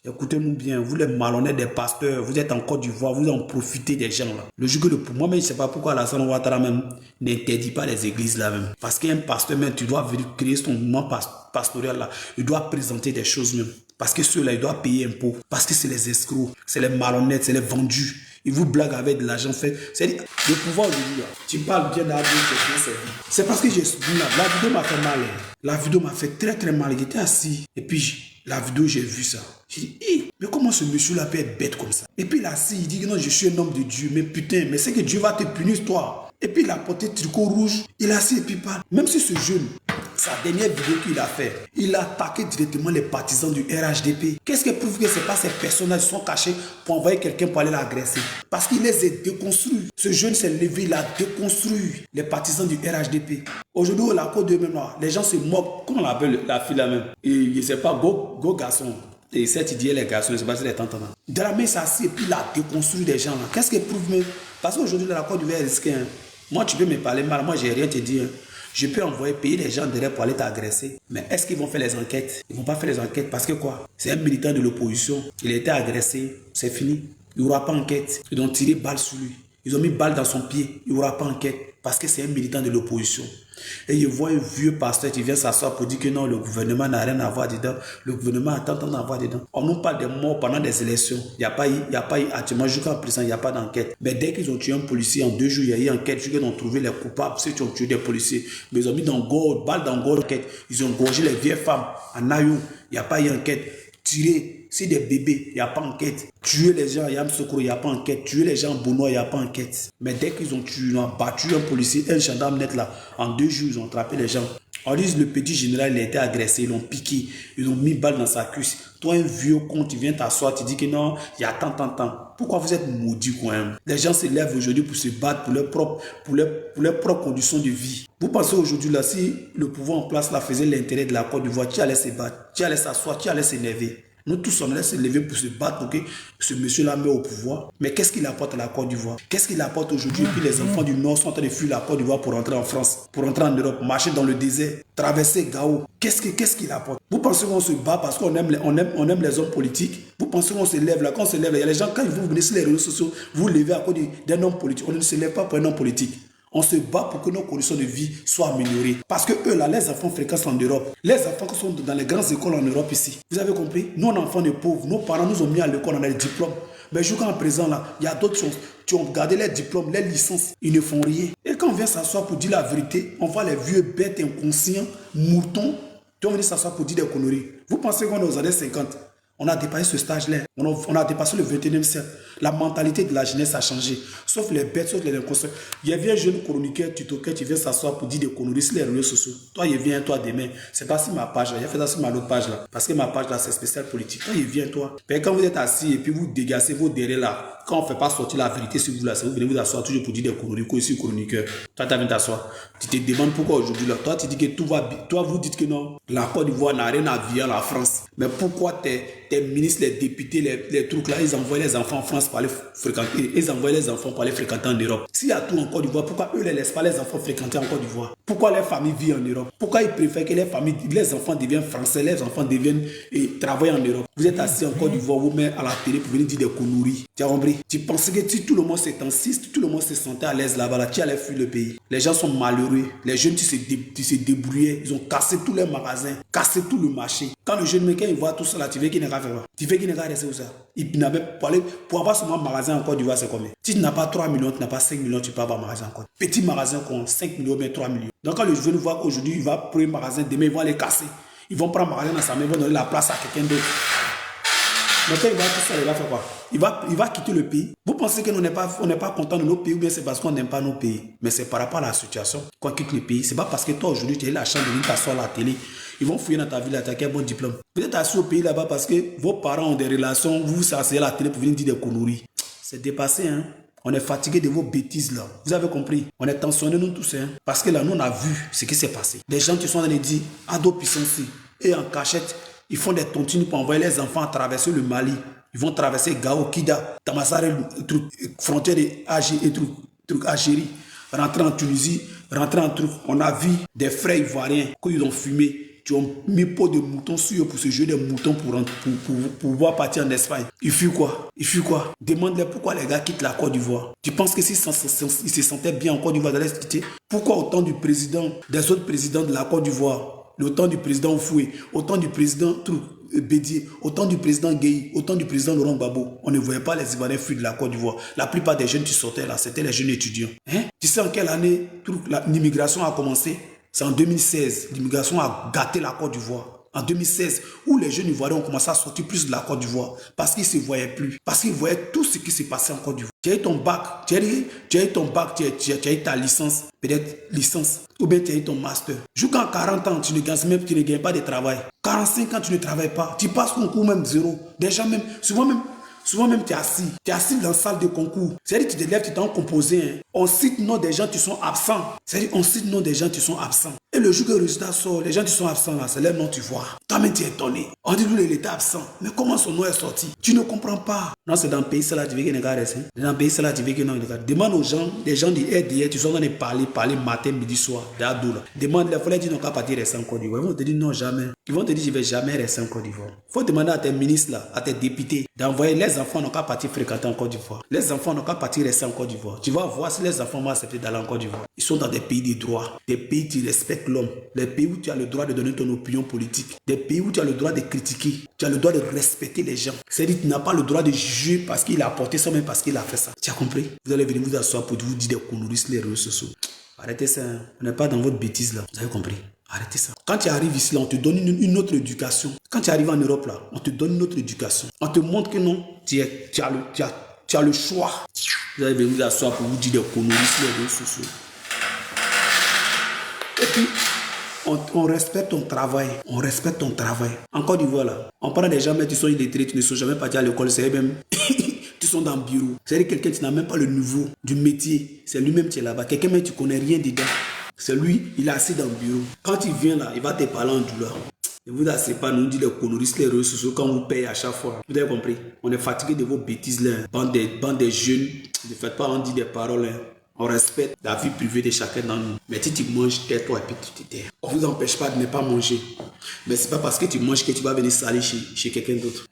A: Écoutez-nous bien, vous les malhonnêtes des pasteurs, vous êtes en Côte d'Ivoire, vous en profitez des gens là. Le jour que pour moi, mais je ne sais pas pourquoi Alassane Ouattara même n'interdit pas les églises là même. Parce qu'un pasteur même, tu dois venir créer son mouvement pastoral là. Il doit présenter des choses même. Parce que ceux-là, ils doivent payer impôts. Parce que c'est les escrocs, c'est les malhonnêtes, c'est les vendus. Ils vous blaguent avec de l'argent fait. C'est-à-dire, le pouvoir aujourd'hui là, tu parles bien d'Abdel, c'est parce que j'ai subi là. La vidéo m'a fait mal. La vidéo m'a fait très très mal. J'étais assis et puis la vidéo, j'ai vu ça. J'ai dit, hey, mais comment ce monsieur-là peut être bête comme ça? Et puis là, il dit que non, je suis un homme de Dieu. Mais putain, mais c'est que Dieu va te punir, toi. Et puis il a porté tricot rouge. Il a assis et puis parle. Même si ce jeune, sa dernière vidéo qu'il a fait, il a attaqué directement les partisans du RHDP. Qu'est-ce qui prouve que ce n'est pas ces personnages qui sont cachés pour envoyer quelqu'un pour aller l'agresser? Parce qu'il les a déconstruits. Ce jeune s'est levé, il a déconstruit les partisans du RHDP. Aujourd'hui, la Côte de Mémoire, les gens se moquent. Comment on l'appelle la fille là même? Et je ne sais pas, go garçon. Et cette idée, les garçons, je ne sais pas si les tantes. De la main, ça assis et puis il a déconstruit des gens là. Qu'est-ce qui prouve même? Parce qu'aujourd'hui, la Côte d'Ivoire est risquée. Hein. Moi, tu peux me parler mal. Moi, j'ai rien à te dire. Hein. Je peux envoyer payer les gens derrière pour aller t'agresser. Mais est-ce qu'ils vont faire les enquêtes? Ils ne vont pas faire les enquêtes parce que quoi? C'est un militant de l'opposition. Il a été agressé. C'est fini. Il n'y aura pas enquête. Ils ont tiré balle sur lui. Ils ont mis balle dans son pied. Il n'y aura pas enquête parce que c'est un militant de l'opposition. Et il voit un vieux pasteur qui vient s'asseoir pour dire que non, le gouvernement n'a rien à voir dedans. Le gouvernement a tant à voir dedans. On nous parle des morts pendant des élections. Il n'y a pas eu, actuellement, jusqu'à présent, il n'y a pas d'enquête. Mais dès qu'ils ont tué un policier en 2 jours, il y a eu enquête. Jusqu'à qu'ils ont trouvé les coupables, ceux qui ont tué des policiers. Mais ils ont mis dans gorge, balle dans gorge, enquête. Ils ont gorgé les vieilles femmes à Nayo. Il n'y a pas eu enquête. Tirer, c'est des bébés, il n'y a pas enquête. Tuer les gens à Yamsoukro, il n'y a pas enquête. Tuer les gens à Benoît, il n'y a pas enquête. Mais dès qu'ils ont tué, ils ont battu un policier, un gendarme net là, en 2 jours, ils ont attrapé les gens. On dit le petit général, il a été agressé, ils l'ont piqué, ils ont mis balle dans sa cuisse. Toi, un vieux con, tu viens t'asseoir, tu dis que non, il y a tant. Pourquoi vous êtes maudits quand même? Les gens se lèvent aujourd'hui pour se battre pour leurs propres conditions de vie. Vous pensez aujourd'hui là, si le pouvoir en place là faisait l'intérêt de la Côte d'Ivoire, tu allais se battre, tu allais s'asseoir, tu allais s'énerver. Nous tous, on allait se lever pour se battre pour que ce monsieur-là meure au pouvoir. Mais qu'est-ce qu'il apporte à la Côte d'Ivoire? Qu'est-ce qu'il apporte aujourd'hui? Et puis les enfants du Nord sont en train de fuir la Côte d'Ivoire pour rentrer en France, pour rentrer en Europe, marcher dans le désert, traverser Gao. Qu'est-ce qu'il apporte? Vous pensez qu'on se bat parce qu'on aime, on aime les hommes politiques? Vous pensez qu'on se lève là? Quand on se lève là, il y a les gens, quand ils vont venir sur les réseaux sociaux, vous levez à cause d'un homme politique. On ne se lève pas pour un homme politique. On se bat pour que nos conditions de vie soient améliorées. Parce que eux, là, les enfants fréquentent en Europe. Les enfants qui sont dans les grandes écoles en Europe ici. Vous avez compris? Nous, on est enfants de pauvres. Nos parents nous ont mis à l'école, on a les diplômes. Mais jusqu'à présent, là, il y a d'autres choses. Tu as gardé les diplômes, les licences. Ils ne font rien. Et quand on vient s'asseoir pour dire la vérité, on voit les vieux bêtes inconscients, moutons, qui ont venu s'asseoir pour dire des conneries. Vous pensez qu'on est aux années 50? On a dépassé ce stage-là. On a dépassé le 21e siècle. La mentalité de la jeunesse a changé. Sauf les bêtes, sauf les inconscients. Il y a un jeune chroniqueur, tutoqueur, tu viens s'asseoir pour dire des conneries sur les réseaux sociaux. Toi, il vient, toi, demain. C'est pas sur ma page là. Il a fait ça sur ma autre page là. Parce que ma page là, c'est spécial politique. Toi, il vient, toi. Mais quand vous êtes assis et puis vous dégagez vos derrière là, quand on ne fait pas sortir la vérité sur vous là, c'est vous venez vous asseoir toujours pour dire des conneries, quoi, ici, chroniqueur. Toi, tu viens t'asseoir. Tu te demandes pourquoi aujourd'hui là. Toi, tu dis que tout va bien. Toi, vous dites que non. La Côte d'Ivoire n'a rien à vivre à la France. Mais pourquoi tes ministres, les députés, les trucs là, ils envoient les enfants en France pour aller fréquenter. Ils envoient les enfants pour aller fréquenter en Europe. S'il y a tout en Côte d'Ivoire, pourquoi eux ne laissent pas les enfants fréquenter en Côte d'Ivoire? Pourquoi les familles vivent en Europe? Pourquoi ils préfèrent que les enfants deviennent français, les enfants deviennent et travaillent en Europe? Vous êtes assis en Côte d'Ivoire, vous mettez à la télé pour venir dire des conneries. Tu as compris? Tu pensais que si tout le monde s'est insiste, tout le monde se sentait à l'aise là-bas, là, tu allais fuir le pays. Les gens sont malheureux. Les jeunes, tu se débrouillais. Ils ont cassé tous les magasins, cassé tout le marché. Quand le jeune mec, il voit tout ça là, tu veux qu'il n'ait qu'à faire quoi? Tu veux qu'il n'ait qu'à rester où ça? Il n'avait pas pour avoir son magasin en Côte d'Ivoire, c'est combien? Si tu n'as pas 3 millions, tu n'as pas 5 millions, tu peux avoir un magasin en Côte. Petit magasin, 5 millions, mais 3 millions. Donc quand le jeune voit qu'aujourd'hui, il va prendre un magasin, demain, ils vont aller casser. Ils vont prendre un magasin dans sa main, ils vont donner la place à quelqu'un d'autre. Donc quand il va tout ça, il va faire quoi? Il va quitter le pays. Vous pensez que on n'est pas content de nos pays ou bien c'est parce qu'on n'aime pas nos pays? Mais c'est par rapport à la situation qu'on quitte le pays. C'est pas parce que toi aujourd'hui tu as eu la chance de venir t'asseoir à la télé. Ils vont fouiller dans ta ville, attaquer un bon diplôme. Vous êtes assis au pays là-bas parce que vos parents ont des relations, vous vous asseyez à la télé pour venir dire des conneries. C'est dépassé, hein? On est fatigué de vos bêtises là. Vous avez compris? On est tensionnés nous tous, hein? Parce que là, nous on a vu ce qui s'est passé. Des gens qui sont dans les dire ado puissance et en cachette. Ils font des tontines pour envoyer les enfants à traverser le Mali. Ils vont traverser Gao, Kida, Tamassare, frontière de Algérie, rentrer en Tunisie, rentrer en truc. On a vu des frères ivoiriens qu'ils ont fumé. Tu as mis peau de mouton sur eux pour se jouer des moutons pour pouvoir partir en Espagne. Il fut quoi? Demande-leur pourquoi les gars quittent la Côte d'Ivoire. Tu penses que s'ils se sentaient bien en Côte d'Ivoire, ils allaient se quitter? Pourquoi autant du président, des autres présidents de la Côte d'Ivoire? Le temps du président Oufoué, autant du président Bédier, autant du président Gueye, autant du président Laurent Gbagbo. On ne voyait pas les Ivoiriens fuir de la Côte d'Ivoire. La plupart des jeunes qui sortaient là, c'était les jeunes étudiants. Hein? Tu sais en quelle année l'immigration a commencé? C'est en 2016. L'immigration a gâté la Côte d'Ivoire. En 2016, où les jeunes Ivoiriens ont commencé à sortir plus de la Côte d'Ivoire parce qu'ils ne se voyaient plus, parce qu'ils voyaient tout ce qui s'est passé en Côte d'Ivoire. Tu as eu ton bac, tu as eu ta licence, peut-être licence, ou bien tu as eu ton master. Jusqu'à 40 ans, tu ne gagnes pas de travail. 45 ans, tu ne travailles pas. Tu passes concours même zéro. Déjà même, souvent même tu es assis dans la salle de concours. C'est-à-dire tu te lèves, tu t'en composé. Hein. On cite nom des gens qui sont absents. C'est-à-dire on cite nom des gens qui sont absents. Et le jour que le résultat sort, les gens qui sont absents là, c'est leur nom tu vois. Toi-même tu es étonné. On dit lui il était absent. Mais comment son nom est sorti? Tu ne comprends pas. Non, c'est dans le pays là, tu veux qu'il ne regarde ça. Dans le pays là, tu veux qu'il ne regarde. Demande aux gens, les gens du RDR, tu sont en train de parler matin, midi, soir, d'ado là. Demande-les, il faut leur dire non qu'à partir rester en Côte d'Ivoire. Ils vont te dire non jamais. Ils vont te dire je ne vais jamais rester en Côte d'Ivoire. Il faut demander à tes ministres là, à tes députés, d'envoyer les enfants n'ont qu'à partir fréquenter en Côte d'Ivoire. Les enfants n'ont qu'à partir rester en Côte d'Ivoire. Tu vas voir si les enfants vont accepter d'aller en Côte d'Ivoire. Ils sont dans des pays de droit, des pays qui respectent l'homme, des pays où tu as le droit de donner ton opinion politique, des pays où tu as le droit de critiquer, tu as le droit de respecter les gens. C'est-à-dire que tu n'as pas le droit de juger parce qu'il a apporté ça, même parce qu'il a fait ça. Tu as compris? Vous allez venir vous asseoir pour vous dire des conneries sur les réseaux sociaux. Arrêtez ça, hein. On n'est pas dans votre bêtise là. Vous avez compris? Arrêtez ça. Quand tu arrives ici là, on te donne une autre éducation. Quand tu arrives en Europe là, on te donne une autre éducation. On te montre que non, tu as le choix. Vous allez venir vous asseoir pour vous dire des conneries sur les réseaux sociaux. Et puis, on respecte ton travail. On respecte ton travail. En Côte d'Ivoire là, on parle des gens mais tu sont illettrés, tu ne sont jamais partis à l'école, c'est même... Tu sont dans le bureau. C'est-à-dire quelqu'un qui n'a même pas le niveau du métier. C'est lui-même qui est là-bas. Quelqu'un même tu connais rien dedans. C'est lui, il est assis dans le bureau. Quand il vient là, il va te parler en douleur. Ne vous asseyez pas, nous dit les conneries, les réseaux sociaux quand vous payez à chaque fois. Vous avez compris? On est fatigué de vos bêtises là. Bande des jeunes. Ne faites pas, on dit des paroles. Hein. On respecte la vie privée de chacun d'entre nous. Mais si tu manges, tais-toi et puis tu te tais. On ne vous empêche pas de ne pas manger. Mais ce n'est pas parce que tu manges que tu vas venir salir chez quelqu'un d'autre.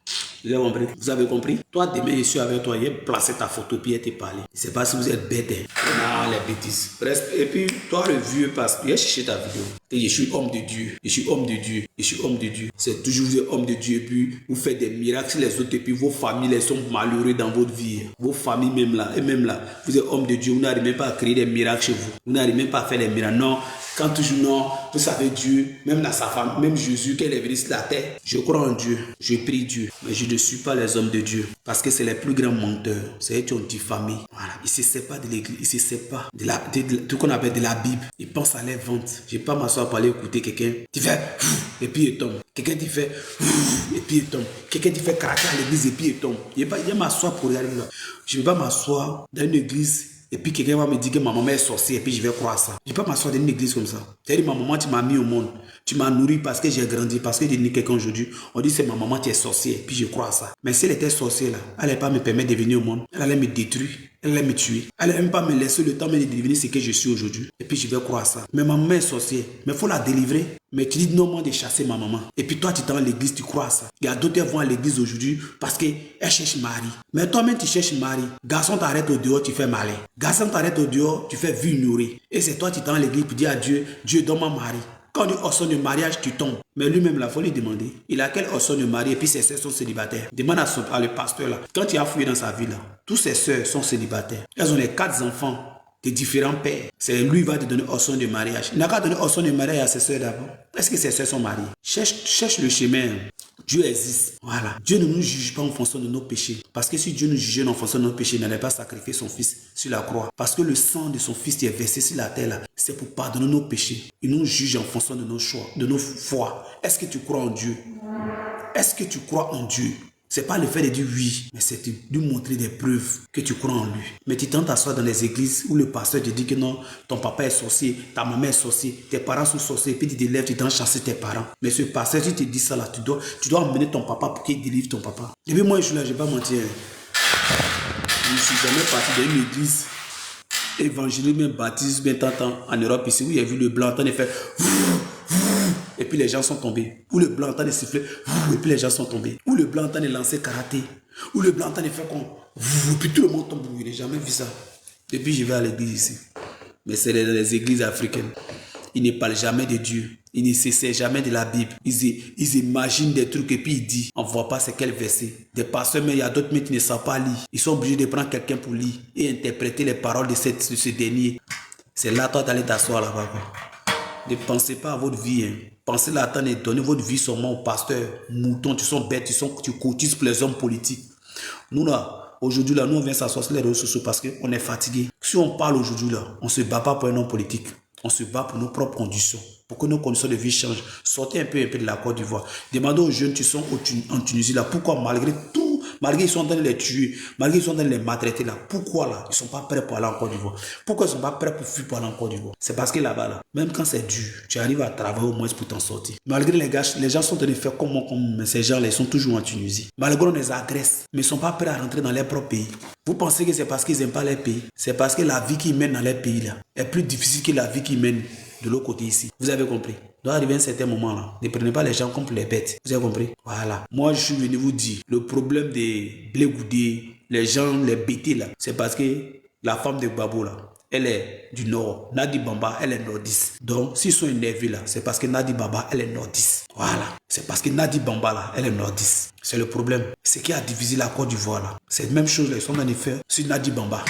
A: Vous avez compris? Toi, demain, je suis avec toi. Il a placé ta photo puis il te parler. Je ne sais pas si vous êtes bête. Hein. Les bêtises. Et puis, toi, le vieux pasteur, il a cherché ta vidéo. Et je suis homme de Dieu. Je suis homme de Dieu. Je suis homme de Dieu. C'est toujours vous êtes homme de Dieu. Et puis, vous faites des miracles sur les autres. Et puis, vos familles les sont malheureux dans votre vie. Vos familles même là. Et même là, vous êtes homme de Dieu. Vous n'arrivez même pas à créer des miracles chez vous. Vous n'arrivez même pas à faire des miracles. Non. Quand toujours non, vous savez Dieu, même dans sa femme, même Jésus, qu'elle est venu sur la terre. Je crois en Dieu, je prie Dieu, mais je ne suis pas les hommes de Dieu. Parce que c'est les plus grands menteurs. C'est eux qui ont diffamé. Voilà. Ils ne se séparent pas de l'église, ils ne se séparent pas de tout qu'on appelle de la Bible. Ils pensent à les ventes. Je ne vais pas m'asseoir pour aller écouter quelqu'un. Tu fais et puis il tombe. Quelqu'un qui fait et puis il tombe. Quelqu'un qui fait karaté à l'église et puis il tombe. Je vais m'asseoir pour regarder là. Je ne vais pas m'asseoir dans une église. Et puis quelqu'un va me dire que ma maman est sorcière et puis je vais croire ça. Je ne peux pas m'asseoir dans une église comme ça. C'est-à-dire ma maman, tu m'as mis au monde. Tu m'as nourri parce que j'ai grandi, parce que j'ai né quelqu'un aujourd'hui. On dit c'est ma maman qui est sorcière et puis je crois à ça. Mais si elle était sorcière là, elle n'allait pas me permettre de venir au monde. Elle allait me détruire. Elle allait me tuer. Elle n'allait même pas me laisser le temps de devenir ce que je suis aujourd'hui. Et puis je vais croire à ça. Mais ma maman est sorcière. Mais il faut la délivrer. Mais tu dis non, moi de chasser ma maman. Et puis toi, tu t'en vas à l'église, tu crois à ça. Il y a d'autres qui vont à l'église aujourd'hui parce qu'elle cherche mari. Mais toi-même, tu cherches mari. Garçon t'arrête au dehors, tu fais malin. Garçon t'arrête au dehors, tu fais vie ignorée. Et c'est toi, tu t'en vas à l'église pour dire à Dieu, Dieu, donne-moi mari. Quand on dit option de mariage, tu tombes. Mais lui-même, il faut lui demander. Il a quelle option de mariage et puis ses sœurs sont célibataires. Demande à le pasteur là. Quand il a fouillé dans sa vie là, tous ses sœurs sont célibataires. Elles ont les 4 enfants de différents pères. C'est lui qui va te donner option de mariage. Il n'a qu'à donner option de mariage à ses sœurs d'abord. Est-ce que ses sœurs sont mariées? Cherche le chemin. Dieu existe. Voilà. Dieu ne nous juge pas en fonction de nos péchés. Parce que si Dieu nous jugeait en fonction de nos péchés, il n'allait pas sacrifier son fils sur la croix. Parce que le sang de son fils qui est versé sur la terre, là, c'est pour pardonner nos péchés. Il nous juge en fonction de nos choix, de nos foi. Est-ce que tu crois en Dieu? Est-ce que tu crois en Dieu? C'est pas le fait de dire oui, mais c'est de lui montrer des preuves que tu crois en lui. Mais tu t'en t'assois dans les églises où le pasteur te dit que non, ton papa est sorcier, ta maman est sorcier, tes parents sont sorciers, puis tu te lèves, tu t'en chasser tes parents. Mais ce pasteur, si tu te dis ça là, tu dois emmener ton papa pour qu'il délivre ton papa. Et puis moi, je suis là, je vais pas mentir. Je ne suis jamais parti dans une église évangélique, bien baptiste, bien tant en Europe ici, où il y a vu le blanc en train de faire et puis les gens sont tombés. Ou le blanc en train de siffler, et puis les gens sont tombés. Ou le blanc en train de lancer karaté. Ou le blanc en train de faire comme, et puis tout le monde tombe. Je n'ai jamais vu ça. Depuis, je vais à l'église ici. Mais c'est les églises africaines. Ils ne parlent jamais de Dieu. Ils ne s'essaient jamais de la Bible. Ils imaginent des trucs et puis ils disent, on ne voit pas c'est quel verset. Des pasteurs, mais il y a d'autres qui ne savent pas lire. Ils sont obligés de prendre quelqu'un pour lire et interpréter les paroles de ce dernier. C'est là, toi, d'aller t'asseoir là-bas. Ne pensez pas à votre vie. Hein. Pensez là, attendez, donnez votre vie seulement au pasteur. Mouton, tu sont bêtes, tu cotises pour les hommes politiques. Nous là, aujourd'hui là, nous on vient s'asseoir sur les réseaux sociaux parce qu'on est fatigué. Si on parle aujourd'hui là, on ne se bat pas pour un homme politique. On se bat pour nos propres conditions. Pour que nos conditions de vie changent. Sortez un peu de la Côte d'Ivoire. Demandez aux jeunes qui sont en Tunisie là, pourquoi malgré tout, malgré qu'ils sont en train de les tuer, malgré qu'ils sont en train de les maltraiter là, pourquoi là, ils ne sont pas prêts pour aller en Côte d'Ivoire? Pourquoi ils ne sont pas prêts pour fuir pour aller en Côte d'Ivoire? C'est parce que là-bas là, même quand c'est dur, tu arrives à travailler au moins pour t'en sortir. Malgré les gens sont en train de faire comme ces gens là, ils sont toujours en Tunisie. Malgré on les agresse, mais ils ne sont pas prêts à rentrer dans leur propre pays. Vous pensez que c'est parce qu'ils n'aiment pas leur pays? C'est parce que la vie qu'ils mènent dans leur pays là est plus difficile que la vie qu'ils mènent de l'autre côté ici. Vous avez compris? Doit arriver un certain moment là. Ne prenez pas les gens comme les bêtes. Vous avez compris? Voilà. Moi, je suis venu vous dire, le problème des blé goudés, les gens, les bêtés là, c'est parce que la femme de Gbagbo là, elle est du nord. Nadi Bamba, elle est nordiste. Donc, s'ils sont énervés là, c'est parce que Nadi Bamba, elle est nordiste. Voilà. C'est parce que Nadi Bamba là, elle est nordiste. C'est le problème. Ce qui a divisé la Côte d'Ivoire là. C'est la même chose, ils sont en train de faire sur Nadi Bamba.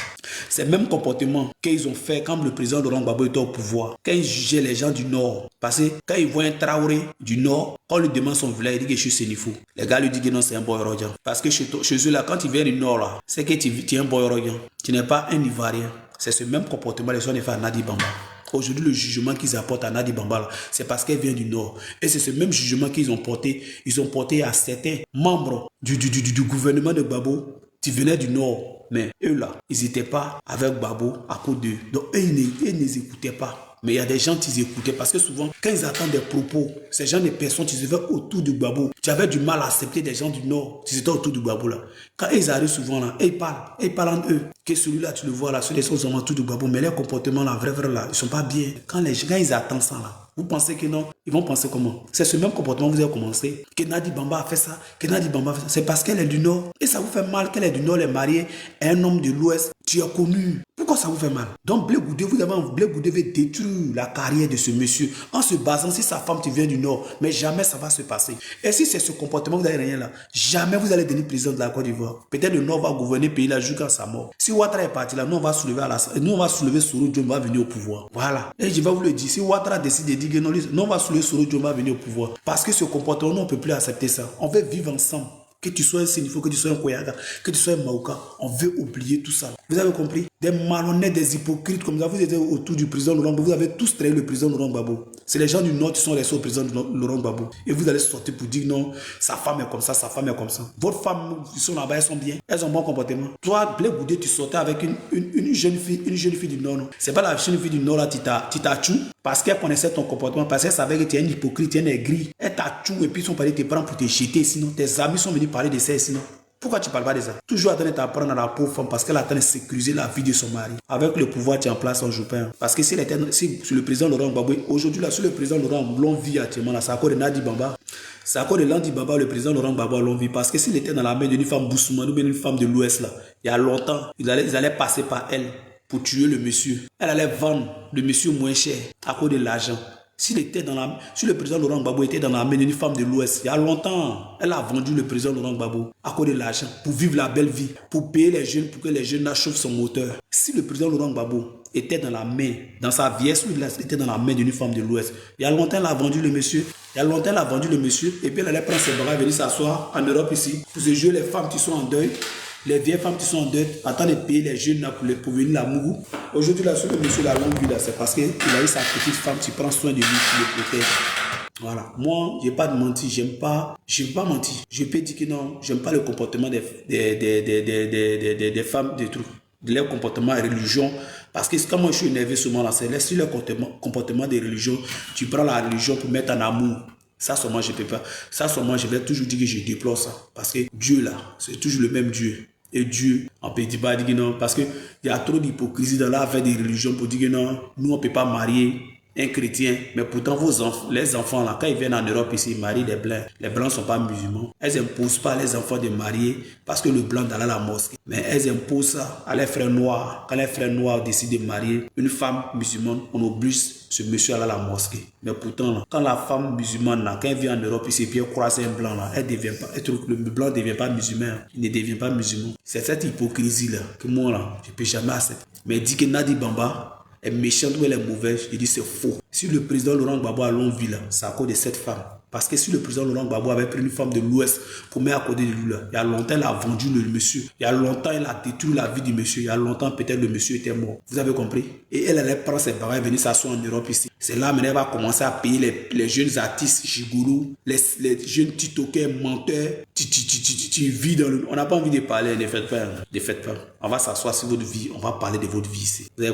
A: C'est le même comportement qu'ils ont fait quand le président Laurent Gbagbo était au pouvoir. Quand ils jugeaient les gens du Nord. Parce que quand ils voient un Traoré du Nord, quand on lui demande son village, il dit que je suis Sénifou. Les gars lui disent que non, c'est un boy Rodian. Parce que chez eux là, quand ils viennent du Nord là, c'est que tu es un boy Rodian. Tu n'es pas un Ivoirien. C'est ce même comportement les gens ont fait à Nadi Bamba. Aujourd'hui, le jugement qu'ils apportent à Nadi Bamba, c'est parce qu'elle vient du Nord. Et c'est ce même jugement qu'ils ont porté. Ils ont porté à certains membres du gouvernement de Gbagbo qui venaient du Nord. Mais eux là, ils n'étaient pas avec Gbagbo à cause d'eux. Donc eux, ils ne les écoutaient pas. Mais il y a des gens qui les écoutaient parce que souvent, quand ils attendent des propos, ces gens, des personnes qui se font autour du Gbagbo, tu avais du mal à accepter des gens du Nord qui étaient autour du Gbagbo là. Quand ils arrivent souvent là, ils parlent entre eux. Que celui-là, tu le vois là, ceux qui sont autour du Gbagbo, mais leur comportement là, vrai là, ils ne sont pas bien. Quand ils attendent ça là, vous pensez que non? Ils vont penser comment? C'est ce même comportement que vous avez commencé. Que Nadi Bamba a fait ça, que Nadi Bamba a fait ça. C'est parce qu'elle est du Nord. Et ça vous fait mal qu'elle est du Nord, elle est mariée à un homme de l'Ouest Tu es connu. Pourquoi ça vous fait mal? Donc Blé Goudé, Blé Goudé veut détruire la carrière de ce monsieur en se basant sur sa femme qui vient du Nord. Mais jamais ça va se passer. Et si c'est ce comportement que vous n'avez rien là, jamais vous allez devenir président de la Côte d'Ivoire. Peut-être le Nord va gouverner le pays là jusqu'à sa mort. Si Ouattara est parti là, nous on va soulever Soro Diom va venir au pouvoir. Voilà. Et je vais vous le dire, si Ouattara décide de dire que non, on va soulever Soro Diom va venir au pouvoir. Parce que ce comportement, nous on ne peut plus accepter ça. On veut vivre ensemble. Que tu sois un Sénifo, que tu sois un Koyaga, que tu sois un Maouka, on veut oublier tout ça. Vous avez compris? Des malhonnêtes, des hypocrites comme ça. Vous êtes autour du président Laurent Gbagbo. Vous avez tous trahi le président Laurent Gbagbo. C'est les gens du Nord qui sont restés au président Laurent Gbagbo. Et vous allez sortir pour dire non, sa femme est comme ça, sa femme est comme ça. Votre femme, ils sont là-bas, elles sont bien. Elles ont bon comportement. Toi, Blé Goudé, tu sortais avec une jeune fille du Nord. C'est pas la jeune fille du Nord là, tu t'as tchou. Parce qu'elle connaissait ton comportement, parce qu'elle savait que tu es un hypocrite, tu es un aigri. Elle t'a tchou et puis ils sont partis te prendre pour te jeter sinon. Tes amis sont venus parler de ça sinon. Pourquoi tu ne parles pas de ça? Toujours en train de t'apprendre à la pauvre femme parce qu'elle est en train de sécuriser la vie de son mari. Avec le pouvoir, tu es en place en joupin. Parce que si le président Laurent Gbagbo, aujourd'hui, là, sur le président Laurent, l'on vit actuellement, là, c'est à cause de Nadi Bamba. C'est à cause de Nadi Bamba, le président Laurent Gbagbo, l'on vit. Parce que s'il était dans la main d'une femme Boussoumane ou bien une femme de l'Ouest, là, il y a longtemps, ils allaient passer par elle pour tuer le monsieur. Elle allait vendre le monsieur moins cher à cause de l'argent. Si le président Laurent Gbagbo était dans la main d'une femme de l'Ouest, il y a longtemps, elle a vendu le président Laurent Gbagbo à cause de l'argent, pour vivre la belle vie, pour payer les jeunes, pour que les jeunes chauffent son moteur. Si le président Laurent Gbagbo était dans la main, dans sa vieillesse, il était dans la main d'une femme de l'Ouest, il y a longtemps, elle a vendu le monsieur. Il y a longtemps, elle a vendu le monsieur, et puis elle allait prendre ses bagages, venir s'asseoir en Europe ici, pour se jouer les femmes qui sont en deuil. Les vieilles femmes qui sont en deuil, attendent de payer les jeunes là pour venir la mourir. Aujourd'hui, là, sur le monsieur, la longue vie, là, c'est parce qu'il a eu sa petite femme qui prend soin de lui, qui le protège. Voilà. Moi, je n'ai pas de mentir, je n'aime pas mentir. Je peux dire que non, j'aime pas le comportement des femmes, des trucs, de leur comportement et religion. Parce que quand moi je suis énervé souvent là, c'est sur le comportement des religions, tu prends la religion pour mettre en amour. Ça seulement je ne peux pas. Ça seulement je vais toujours dire que je déplore ça. Parce que Dieu là, c'est toujours le même Dieu. Et Dieu, on ne peut pas dire que non. Parce qu'il y a trop d'hypocrisie dans l'affaire des religions pour dire que non, nous on ne peut pas marier un chrétien. Mais pourtant les enfants là, quand ils viennent en Europe ici, ils marient les blancs. Les blancs ne sont pas musulmans. Elles n'imposent pas les enfants de marier parce que le blanc d'aller à la mosquée. Mais elles imposent ça à les frères noirs. Quand les frères noirs décident de marier une femme musulmane, on oblige ce monsieur à aller à la mosquée. Mais pourtant, là, quand la femme musulmane, là, quand elle vient en Europe ici, puis elle croise un blanc, là, elle devient pas, le blanc ne devient pas musulman. Il ne devient pas musulman. C'est cette hypocrisie là que moi, là, je ne peux jamais accepter. Mais dit que Nadi Bamba est méchante ou elle est mauvaise, je dis c'est faux. Si le président Laurent Gbagbo a l'envie là, c'est à cause de cette femme. Parce que si le président Laurent Gbagbo avait pris une femme de l'Ouest pour mettre à côté de lui là, il y a longtemps, il a vendu le monsieur. Il y a longtemps, il a détruit la vie du monsieur. Il y a longtemps, peut-être le monsieur était mort. Vous avez compris? Et elle allait prendre ses bagages et venir s'asseoir en Europe ici. C'est là maintenant elle va commencer à payer les jeunes artistes gigourous, les jeunes titoquets, menteurs. Tu vis dans le... On n'a pas envie de parler, ne faites pas. On va s'asseoir sur votre vie, on va parler de votre vie ici. Vous avez compris?